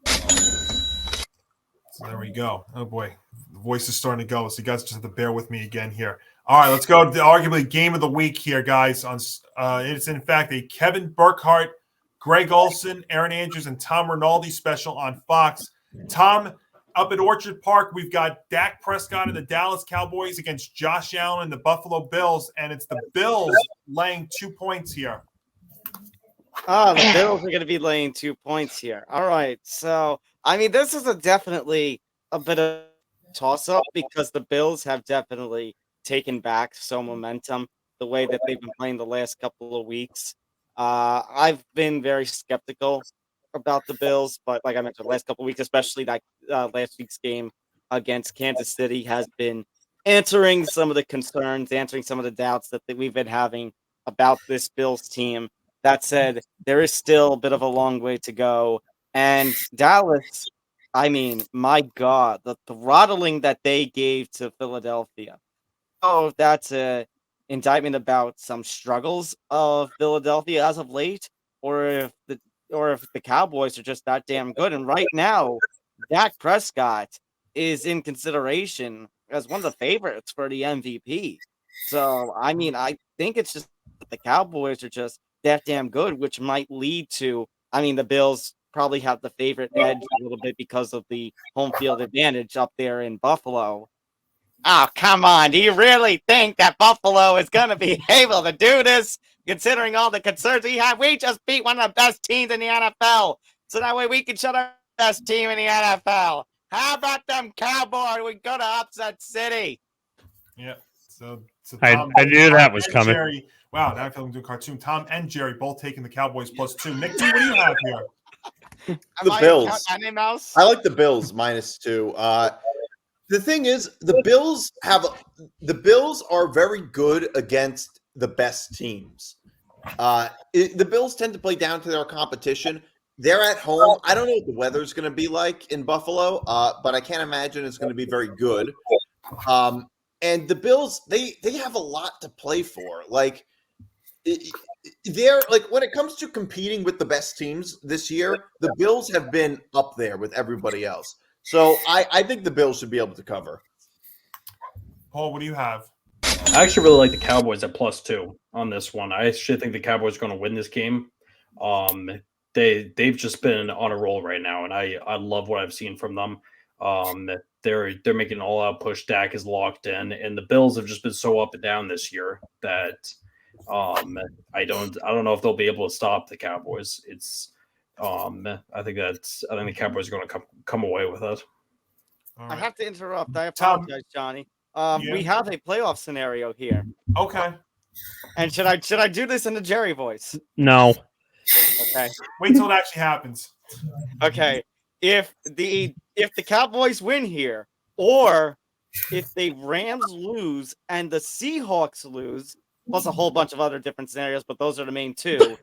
So there we go. Oh boy, the voice is starting to go. So you guys just have to bear with me again here. All right, let's go to the arguably game of the week here, guys. It's in fact a Kevin Burkhardt, Greg Olson, Aaron Andrews, and Tom Rinaldi special on Fox. Tom, up at Orchard Park, we've got Dak Prescott and the Dallas Cowboys against Josh Allen and the Buffalo Bills, and it's the Bills laying 2 points here. The Bills are going to be laying 2 points here. All right, so I mean, this is definitely a bit of a toss-up because the Bills have definitely taken back some momentum the way that they've been playing the last couple of weeks. I've been very skeptical about the Bills, but like I mentioned, the last couple of weeks, especially that last week's game against Kansas City, has been answering some of the concerns, answering some of the doubts that we've been having about this Bills team. That said, there is still a bit of a long way to go. And Dallas, I mean, my God, the throttling that they gave to Philadelphia. Oh, that's an indictment about some struggles of Philadelphia as of late, or if the Cowboys are just that damn good. And right now, Dak Prescott is in consideration as one of the favorites for the MVP. So, I mean, I think it's just that the Cowboys are just that damn good, which might lead to, I mean, the Bills probably have the favorite edge a little bit because of the home field advantage up there in Buffalo. Oh, come on. Do you really think that Buffalo is going to be able to do this, considering all the concerns we have? We just beat one of the best teams in the NFL, so that way we can shut our best team in the NFL. How about them Cowboys? We go to Upset City. Yeah. So I knew that was coming. Jerry, wow, now I feel like I'm doing a cartoon. Tom and Jerry both taking the Cowboys +2. Nick, what do you have here? The Bills. I like the Bills -2. The thing is, the Bills are very good against the best teams. The Bills tend to play down to their competition. They're at home. I don't know what the weather's going to be like in Buffalo, but I can't imagine it's going to be very good. And the Bills, they have a lot to play for. Like, they're like, when it comes to competing with the best teams this year, the Bills have been up there with everybody else. So I think the Bills should be able to cover. Paul, what do you have? I actually really like the Cowboys at +2 on this one. I actually think the Cowboys are going to win this game. They've just been on a roll right now, and I love what I've seen from them. They're making an all-out push. Dak is locked in, and the Bills have just been so up and down this year that I don't know if they'll be able to stop the Cowboys. I think the Cowboys are going to come away with it. All I right. have to interrupt. I apologize, Johnny. We have a playoff scenario here. Okay. And should I do this in the Jerry voice? No. Okay. Wait till it actually happens. Okay. If the Cowboys win here, or if the Rams lose and the Seahawks lose, plus a whole bunch of other different scenarios, but those are the main two,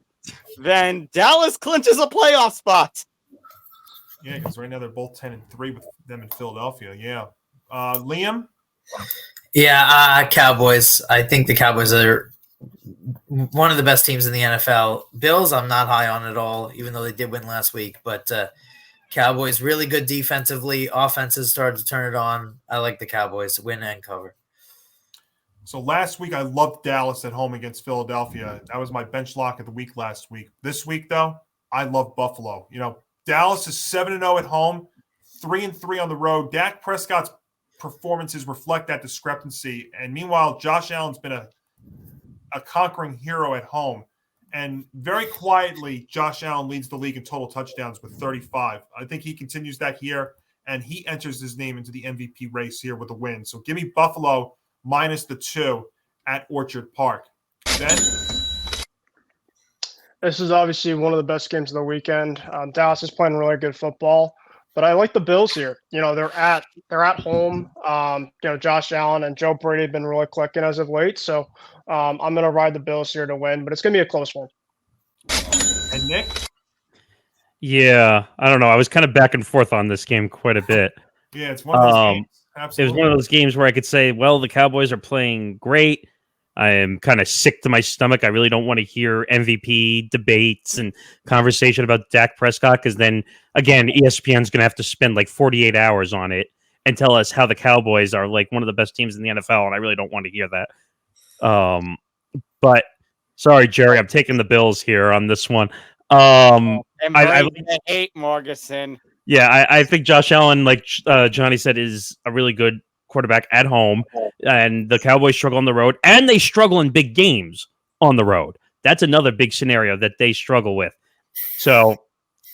then Dallas clinches a playoff spot. Yeah, because right now they're both 10-3 with them in Philadelphia. Yeah. Liam? Yeah, Cowboys. I think the Cowboys are one of the best teams in the NFL. Bills, I'm not high on at all, even though they did win last week. But Cowboys, really good defensively. Offenses started to turn it on. I like the Cowboys to win and cover. So last week I loved Dallas at home against Philadelphia. That was my bench lock of the week last week. This week, though, I love Buffalo. You know, Dallas is 7-0 at home, 3-3 on the road. Dak Prescott's performances reflect that discrepancy. And meanwhile, Josh Allen's been a conquering hero at home. And very quietly, Josh Allen leads the league in total touchdowns with 35. I think he continues that here, and he enters his name into the MVP race here with a win. So give me Buffalo minus the 2 at Orchard Park. Ben? This is obviously one of the best games of the weekend. Dallas is playing really good football, but I like the Bills here. You know, they're at home. Josh Allen and Joe Brady have been really clicking as of late, so I'm going to ride the Bills here to win, but it's going to be a close one. And Nick? Yeah, I don't know. I was kind of back and forth on this game quite a bit. Yeah, it's one of those games. Absolutely. It was one of those games where I could say, well, the Cowboys are playing great. I am kind of sick to my stomach. I really don't want to hear MVP debates and conversation about Dak Prescott, because then, again, ESPN's going to have to spend like 48 hours on it and tell us how the Cowboys are like one of the best teams in the NFL, and I really don't want to hear that. But sorry, Jerry, I'm taking the Bills here on this one. I hate Morgasen. Yeah, I think Josh Allen, like Johnny said, is a really good quarterback at home, and the Cowboys struggle on the road, and they struggle in big games on the road. That's another big scenario that they struggle with. So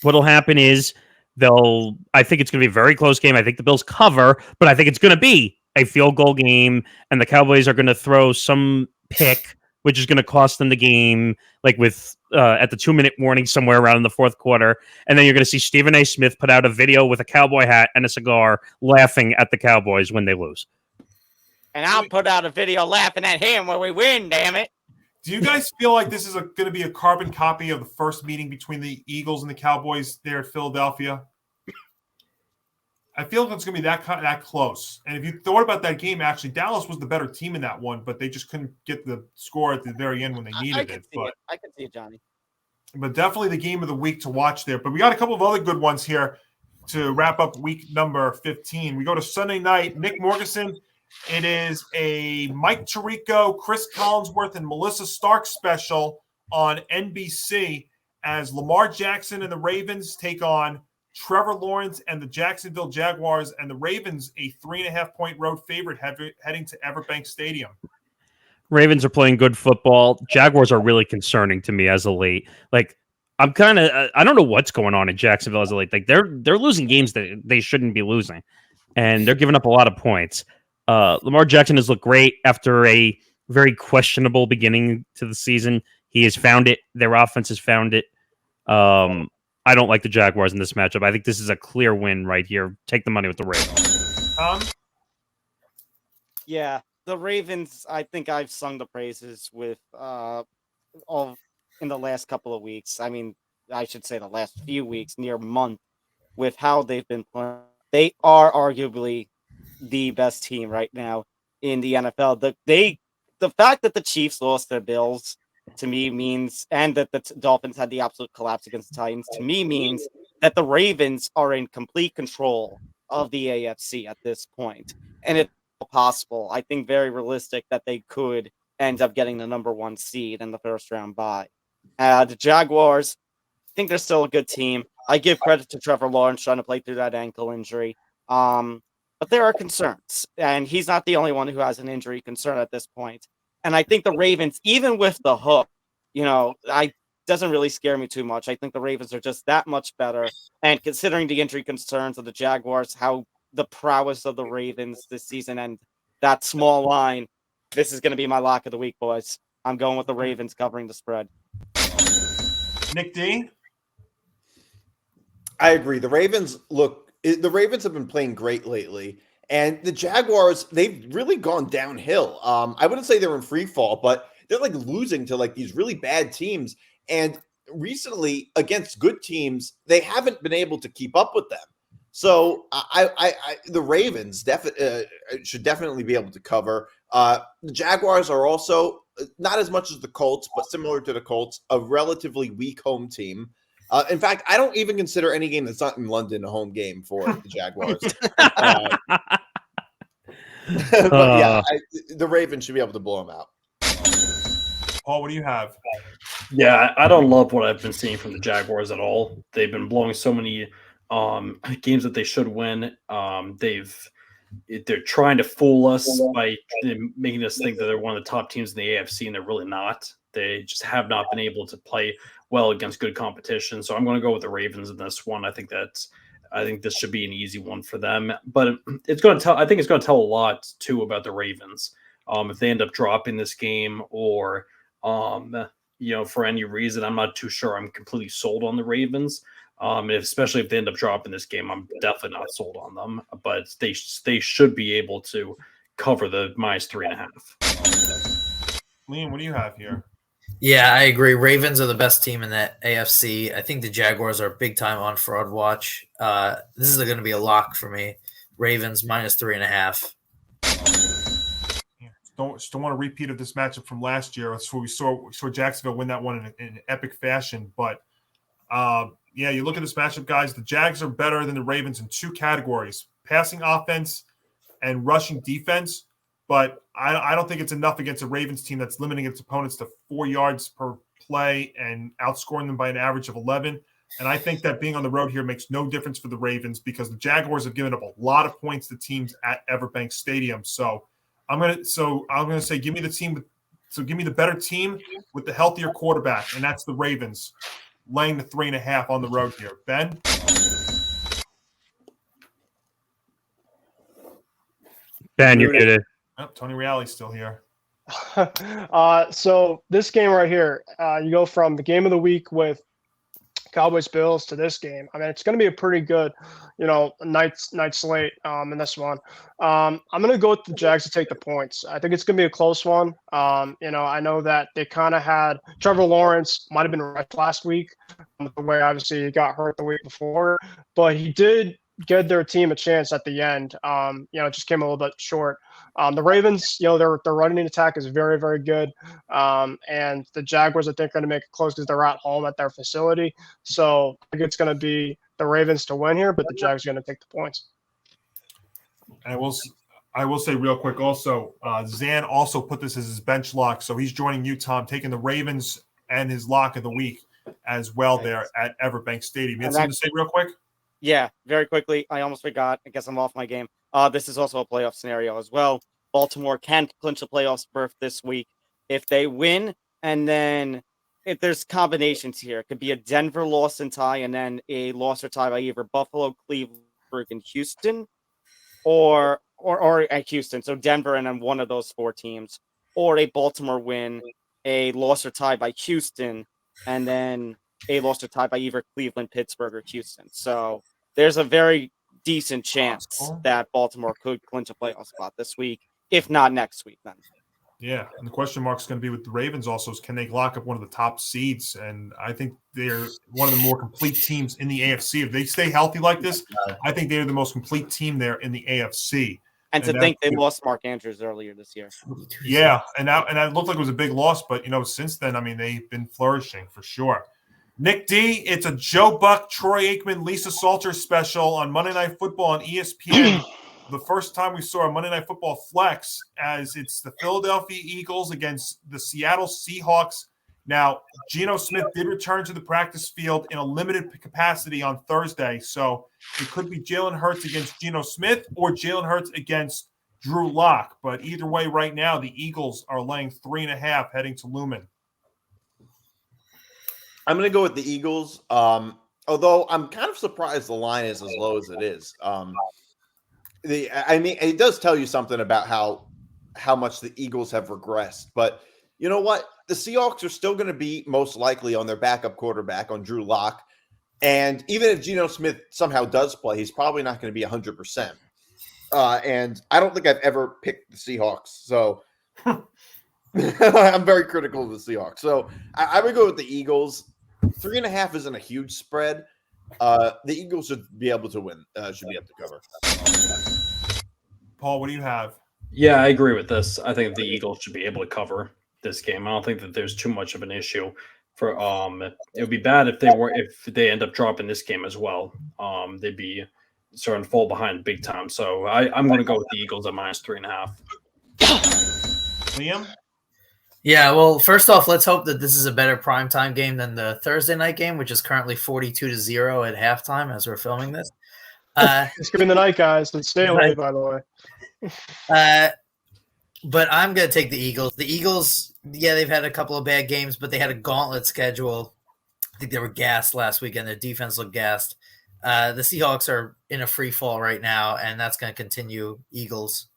what'll happen is I think it's going to be a very close game. I think the Bills cover, but I think it's going to be a field goal game, and the Cowboys are going to throw some pick, which is going to cost them the game, like with at the 2-minute warning somewhere around in the fourth quarter. And then you're going to see Stephen A. Smith put out a video with a cowboy hat and a cigar laughing at the Cowboys when they lose. And I'll put out a video laughing at him when we win, damn it. Do you guys feel like this is going to be a carbon copy of the first meeting between the Eagles and the Cowboys there at Philadelphia? I feel like it's going to be that close. And if you thought about that game, actually, Dallas was the better team in that one, but they just couldn't get the score at the very end when they needed it. I can see it, Johnny. But definitely the game of the week to watch there. But we got a couple of other good ones here to wrap up week number 15. We go to Sunday night. Nick Morgasen. It is a Mike Tirico, Chris Collinsworth, and Melissa Stark special on NBC as Lamar Jackson and the Ravens take on Trevor Lawrence and the Jacksonville Jaguars, and the Ravens a 3.5-point road favorite heading to Everbank Stadium. Ravens are playing good football. Jaguars are really concerning to me as of late. Like, I'm kind of I don't know what's going on in Jacksonville as of late. Like they're losing games that they shouldn't be losing, and they're giving up a lot of points. Lamar Jackson has looked great after a very questionable beginning to the season. He has found it. Their offense has found it. I don't like the Jaguars in this matchup. I think this is a clear win right here. Take the money with the Ravens. Yeah, the Ravens, I think I've sung the praises with all in the last couple of weeks. I mean, I should say the last few weeks, near month, with how they've been playing. They are arguably the best team right now in the NFL. The fact that the Chiefs lost their Bills to me means, and that the Dolphins had the absolute collapse against the Titans, to me means that the Ravens are in complete control of the AFC at this point. And it's possible, I think very realistic, that they could end up getting the number 1 seed in the first round bye. The Jaguars, I think they're still a good team. I give credit to Trevor Lawrence trying to play through that ankle injury. But there are concerns, and he's not the only one who has an injury concern at this point. And I think the Ravens, even with the hook, doesn't really scare me too much. I think the Ravens are just that much better. And considering the injury concerns of the Jaguars, how the prowess of the Ravens this season and that small line, this is going to be my lock of the week, boys. I'm going with the Ravens covering the spread. Nick D? I agree. The Ravens have been playing great lately. And the Jaguars, they've really gone downhill. I wouldn't say they're in free fall, but they're like losing to like these really bad teams. And recently against good teams, they haven't been able to keep up with them. So the Ravens should definitely be able to cover. The Jaguars are also not as much as the Colts, but similar to the Colts, a relatively weak home team. In fact, I don't even consider any game that's not in London a home game for the Jaguars. But the Ravens should be able to blow them out. Paul, what do you have? Yeah, I don't love what I've been seeing from the Jaguars at all. They've been blowing so many games that they should win. They're trying to fool us by making us think that they're one of the top teams in the AFC, and they're really not. They just have not been able to play well against good competition. So I'm going to go with the Ravens in this one. I think this should be an easy one for them. But it's going to tell. I think it's going to tell a lot too about the Ravens. If they end up dropping this game, or for any reason, I'm not too sure. I'm completely sold on the Ravens. Especially if they end up dropping this game, I'm definitely not sold on them. But they should be able to cover the -3.5. Liam, what do you have here? Yeah, I agree. Ravens are the best team in the AFC. I think the Jaguars are big time on fraud watch. This is going to be a lock for me. Ravens -3.5. Don't want a repeat of this matchup from last year. That's where we saw Jacksonville win that one in an epic fashion. But you look at this matchup, guys. The Jags are better than the Ravens in 2 categories: passing offense and rushing defense. But I don't think it's enough against a Ravens team that's limiting its opponents to 4 yards per play and outscoring them by an average of 11. And I think that being on the road here makes no difference for the Ravens, because the Jaguars have given up a lot of points to teams at Everbank Stadium. So I'm gonna say give me the better team with the healthier quarterback, and that's the Ravens, laying the 3.5 on the road here. Ben? Ben, you're muted. Oh, Tony Reali's still here. So this game right here, you go from the game of the week with Cowboys Bills to this game. I mean, it's going to be a pretty good, night slate in this one. I'm going to go with the Jags to take the points. I think it's going to be a close one. I know that they kind of had Trevor Lawrence might have been rushed last week, the way obviously he got hurt the week before, but he did give their team a chance at the end. It just came a little bit short. The Ravens, their running attack is very, very good. And the Jaguars, I think, are going to make it close because they're at home at their facility. So I think it's going to be the Ravens to win here, but the Jags are going to take the points. I will say real quick also, Zan also put this as his bench lock. So he's joining you, Tom, taking the Ravens and his lock of the week as well there at Everbank Stadium. You had something to say real quick? Yeah, very quickly. I almost forgot. I guess I'm off my game. This is also a playoff scenario as well. Baltimore can clinch a playoff berth this week if they win, and then if there's combinations here, it could be a Denver loss and tie, and then a loss or tie by either Buffalo, Cleveland, and Houston, or at Houston. So Denver and then one of those 4 teams, or a Baltimore win, a loss or tie by Houston, and then a loss or tie by either Cleveland, Pittsburgh, or Houston. So there's a very decent chance that Baltimore could clinch a playoff spot this week, if not next week then. Yeah, and the question mark is going to be with the Ravens also is, can they lock up one of the top seeds? And I think they're one of the more complete teams in the AFC. If they stay healthy like this, I think they're the most complete team there in the AFC. And to And think they that's- lost Mark Andrews earlier this year. Yeah, and that looked like it was a big loss, but since then, I mean, they've been flourishing for sure. Nick D, it's a Joe Buck, Troy Aikman, Lisa Salter special on Monday Night Football on ESPN. The first time we saw a Monday Night Football flex, as it's the Philadelphia Eagles against the Seattle Seahawks. Now, Geno Smith did return to the practice field in a limited capacity on Thursday, so it could be Jalen Hurts against Geno Smith or Jalen Hurts against Drew Lock. But either way, right now, the Eagles are laying 3.5 heading to Lumen. I'm going to go with the Eagles, although I'm kind of surprised the line is as low as it is. It does tell you something about how much the Eagles have regressed. But you know what? The Seahawks are still going to be most likely on their backup quarterback, on Drew Lock. And even if Geno Smith somehow does play, he's probably not going to be 100%. And I don't think I've ever picked the Seahawks. So I'm very critical of the Seahawks. So I would go with the Eagles. 3.5 isn't a huge spread. The Eagles should be able to win. Should be able to cover. Paul, what do you have? Yeah, I agree with this. I think the Eagles should be able to cover this game. I don't think that there's too much of an issue for it would be bad if they end up dropping this game as well. They'd be starting to fall behind big time. So I'm going to go with the Eagles at -3.5. Liam? Yeah, well, first off, let's hope that this is a better primetime game than the Thursday night game, which is currently 42-0 at halftime as we're filming this. It's gonna be the night, guys. Let's stay away, by the way. But I'm going to take the Eagles. The Eagles, yeah, they've had a couple of bad games, but they had a gauntlet schedule. I think they were gassed last weekend. Their defense looked gassed. The Seahawks are in a free fall right now, and that's going to continue. Eagles.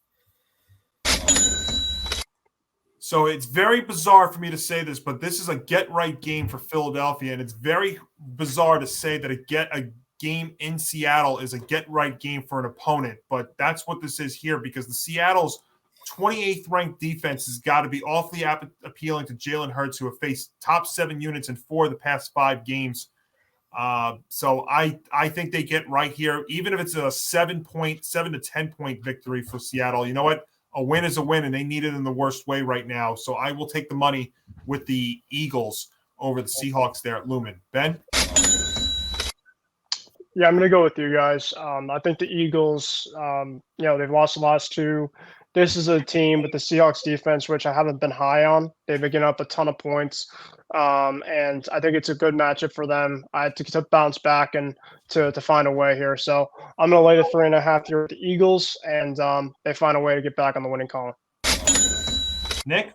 So it's very bizarre for me to say this, but this is a get-right game for Philadelphia, and it's very bizarre to say that a game in Seattle is a get-right game for an opponent, but that's what this is here because the Seattle's 28th ranked defense has got to be awfully appealing to Jalen Hurts, who have faced top 7 units in 4 of the past 5 games. So I think they get right here, even if it's a 7 to 10 point victory for Seattle. You know what? A win is a win, and they need it in the worst way right now. So I will take the money with the Eagles over the Seahawks there at Lumen. Ben? Yeah, I'm going to go with you guys. I think the Eagles, they've lost the last 2. This is a team with the Seahawks defense, which I haven't been high on. They've been getting up a ton of points. And I think it's a good matchup for them. I had to bounce back and to find a way here. So I'm going to lay the 3.5 here with the Eagles, and they find a way to get back on the winning column. Nick?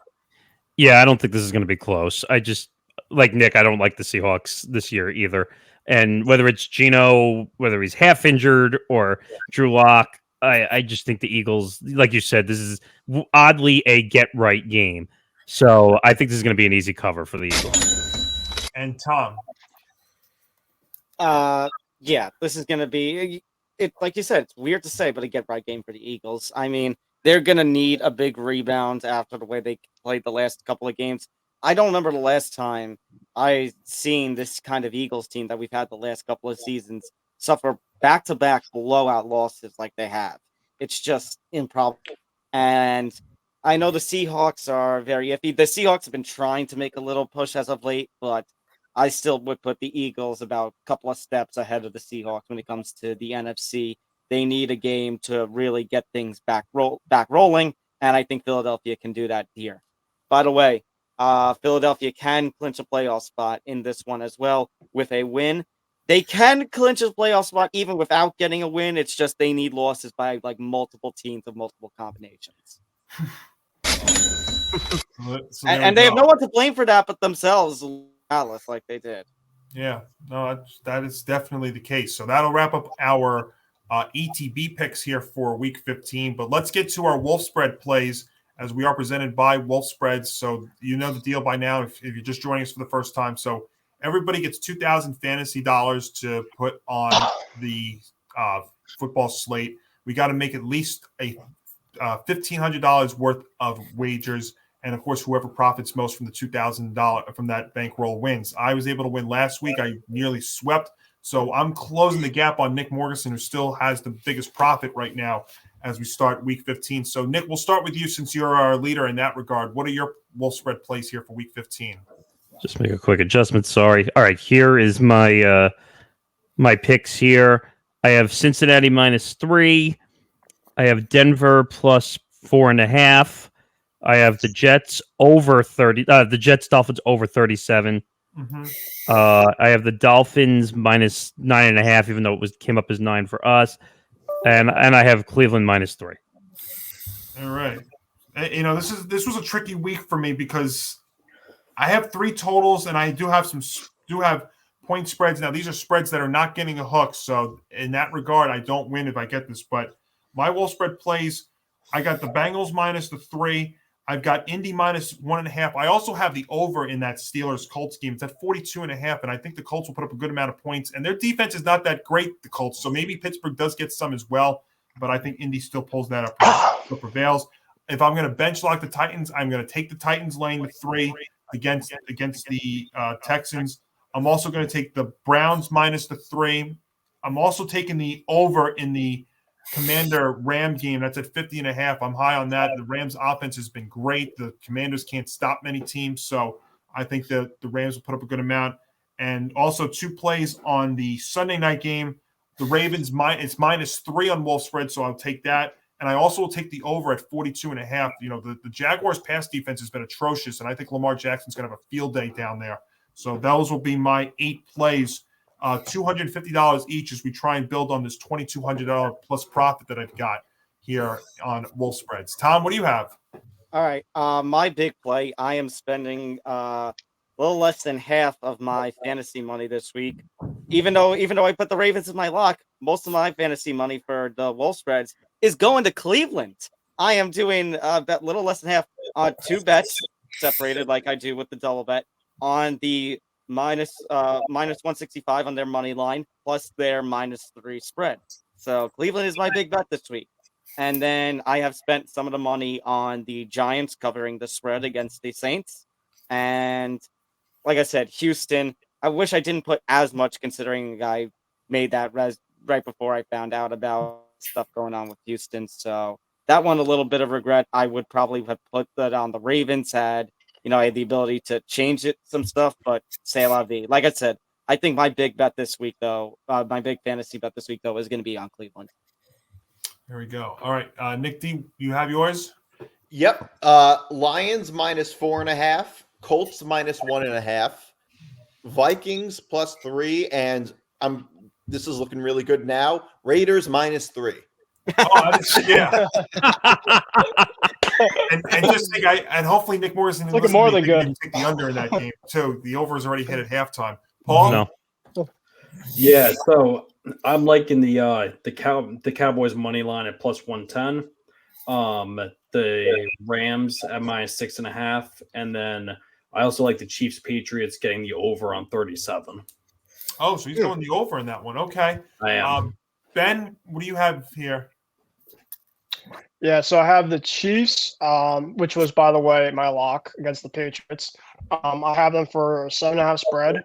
Yeah, I don't think this is going to be close. I just, like Nick, I don't like the Seahawks this year either. And whether it's Geno, whether he's half injured, or Drew Lock, I just think the Eagles, like you said, this is oddly a get-right game. So I think this is going to be an easy cover for the Eagles. And Tom? Yeah, this is going to be, like you said, it's weird to say, but a get-right game for the Eagles. I mean, they're going to need a big rebound after the way they played the last couple of games. I don't remember the last time I seen this kind of Eagles team that we've had the last couple of seasons suffer back-to-back blowout losses like they have. It's just improbable. And I know the Seahawks are very iffy. The Seahawks have been trying to make a little push as of late, but I still would put the Eagles about a couple of steps ahead of the Seahawks when it comes to the NFC. They need a game to really get things back rolling, and I think Philadelphia can do that here. By the way, Philadelphia can clinch a playoff spot in this one as well with a win. They can clinch a playoff spot even without getting a win. It's just they need losses by like multiple teams of multiple combinations. And they have no one to blame for that but themselves, Alice, like they did. Yeah, no, that is definitely the case. So that'll wrap up our ETB picks here for Week 15. But let's get to our Wolf Spread plays, as we are presented by Wolf Spreads. So you know the deal by now if you're just joining us for the first time. So everybody gets 2,000 fantasy dollars to put on the football slate. We got to make at least a $1,500 worth of wagers. And, of course, whoever profits most from the $2,000 from that bankroll wins. I was able to win last week. I nearly swept. So I'm closing the gap on Nick Morgasen, who still has the biggest profit right now as we start week 15. So, Nick, we'll start with you since you're our leader in that regard. What are your wolf spread plays here for week 15? Just make a quick adjustment. Sorry. All right, here is my my picks here. I have Cincinnati -3. I have Denver +4.5. I have the Jets over 30. The Jets Dolphins over 37. Mm-hmm. I have the Dolphins -9.5, even though it came up as 9 for us, and I have Cleveland -3. All right. This was a tricky week for me because I have 3 totals and I do have point spreads. Now these are spreads that are not getting a hook, so in that regard, I don't win if I get this. But my wolf spread plays, I got the Bengals -3. I've got Indy -1.5. I also have the over in that Steelers-Colts game. It's at 42.5, and I think the Colts will put up a good amount of points. And their defense is not that great, the Colts, so maybe Pittsburgh does get some as well. But I think Indy still pulls that up, still prevails. If I'm going to bench lock the Titans, I'm going to take the Titans laying the 3 against the Texans. I'm also going to take the Browns -3. I'm also taking the over in the Commander-Ram game. That's at 50.5. I'm high on that. The Rams' offense has been great. The Commanders can't stop many teams, so I think that the Rams will put up a good amount. And also 2 plays on the Sunday night game. The Ravens, it's -3 on wolf spread, so I'll take that. And I also will take the over at 42.5. The Jaguars' pass defense has been atrocious, and I think Lamar Jackson's going to have a field day down there. So those will be my 8 plays, $250 each as we try and build on this $2,200 plus profit that I've got here on wolf spreads. Tom, what do you have? All right. My big play, I am spending a little less than half of my fantasy money this week. Even though I put the Ravens as my lock, most of my fantasy money for the wolf spreads is going to Cleveland. I am doing that little less than half on 2 bets separated like I do with the double bet on the minus 165 on their money line plus their -3 spread. So Cleveland is my big bet this week. And then I have spent some of the money on the Giants covering the spread against the Saints. And like I said, Houston, I wish I didn't put as much considering I made that right before I found out about stuff going on with Houston. So that one, a little bit of regret. I would probably have put that on the Ravens had, I had the ability to change some stuff, but say la vie. Like I said, I think my big bet this week, though, my big fantasy bet this week, though, is going to be on Cleveland. There we go. All right. Nick D, you have yours? Yep. Lions -4.5, Colts -1.5, Vikings +3, and this is looking really good now. Raiders -3. Oh, yeah. and just think, and hopefully Nick Morgasen looking more than good. Take the under in that game too. The over is already hit at halftime. Paul, No. Yeah, so I'm liking the Cowboys money line at +110. The Rams at -6.5, and then I also like the Chiefs Patriots getting the over on 37. Oh, so he's going the over in that one. Okay. I am. Ben, what do you have here? Yeah, so I have the Chiefs, which was, by the way, my lock against the Patriots. I have them for 7.5 spread.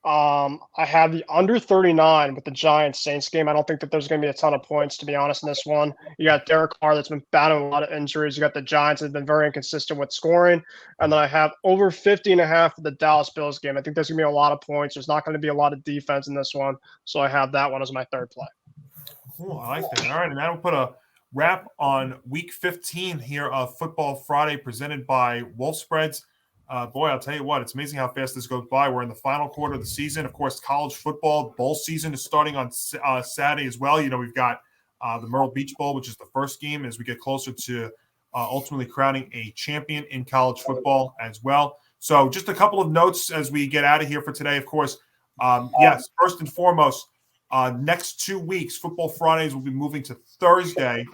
I have the under 39 with the Giants Saints game. I don't think that there's going to be a ton of points, to be honest, in this one. You got Derek Carr that's been battling a lot of injuries. You got the Giants that have been very inconsistent with scoring. And then I have over 50.5 for the Dallas Bills game. I think there's going to be a lot of points. There's not going to be a lot of defense in this one. So I have that one as my third play. Cool. I like that. All right. And that'll put a wrap on week 15 here of Football Friday presented by Wolf Spreads. Boy, I'll tell you what, it's amazing how fast this goes by. We're in the final quarter of the season. Of course, college football bowl season is starting on Saturday as well. We've got the Myrtle Beach Bowl, which is the first game as we get closer to ultimately crowning a champion in college football as well. So just a couple of notes as we get out of here for today. Of course, yes, first and foremost, next 2 weeks, Football Fridays will be moving to Thursday.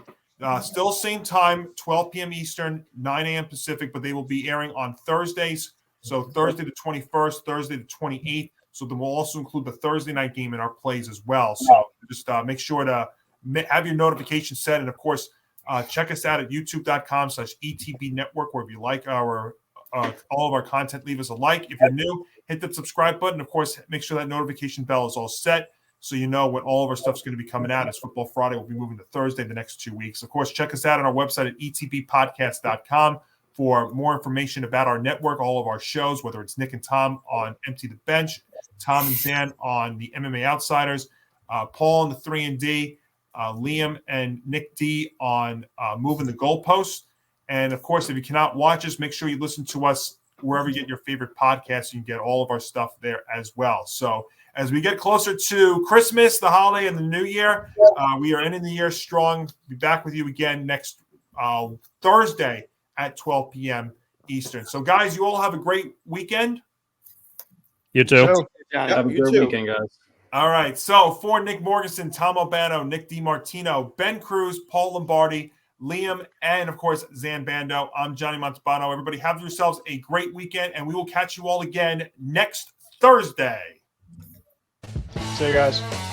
Still same time, 12 p.m. Eastern, 9 a.m. Pacific, but they will be airing on Thursdays. So Thursday the 21st, Thursday the 28th. So then we'll also include the Thursday night game in our plays as well. So just make sure to have your notifications set. And, of course, check us out at youtube.com/ETB Network, where if you like all of our content, leave us a like. If you're new, hit the subscribe button. Of course, make sure that notification bell is all set so you know when all of our stuff's going to be coming out. As Football Friday will be moving to Thursday the next 2 weeks. Of course, check us out on our website at etbpodcast.com for more information about our network, all of our shows, whether it's Nick and Tom on Empty the Bench, Tom and Zan on the MMA Outsiders, Paul on the 3&D, Liam and Nick D on Moving the Goalposts. And, of course, if you cannot watch us, make sure you listen to us wherever you get your favorite podcasts. You can get all of our stuff there as well. So as we get closer to Christmas, the holiday, and the New Year, we are ending the year strong. Be back with you again next Thursday at 12 p.m. Eastern. So, guys, you all have a great weekend. You too. Have a you good too. weekend, guys. All right. So, for Nick Morgasen, Tom Albano, Nick DiMartino, Ben Kruse, Paul Lombardi, Liam, and, of course, Zain Bando, I'm Johnny Montalbano. Everybody have yourselves a great weekend, and we will catch you all again next Thursday. See you guys.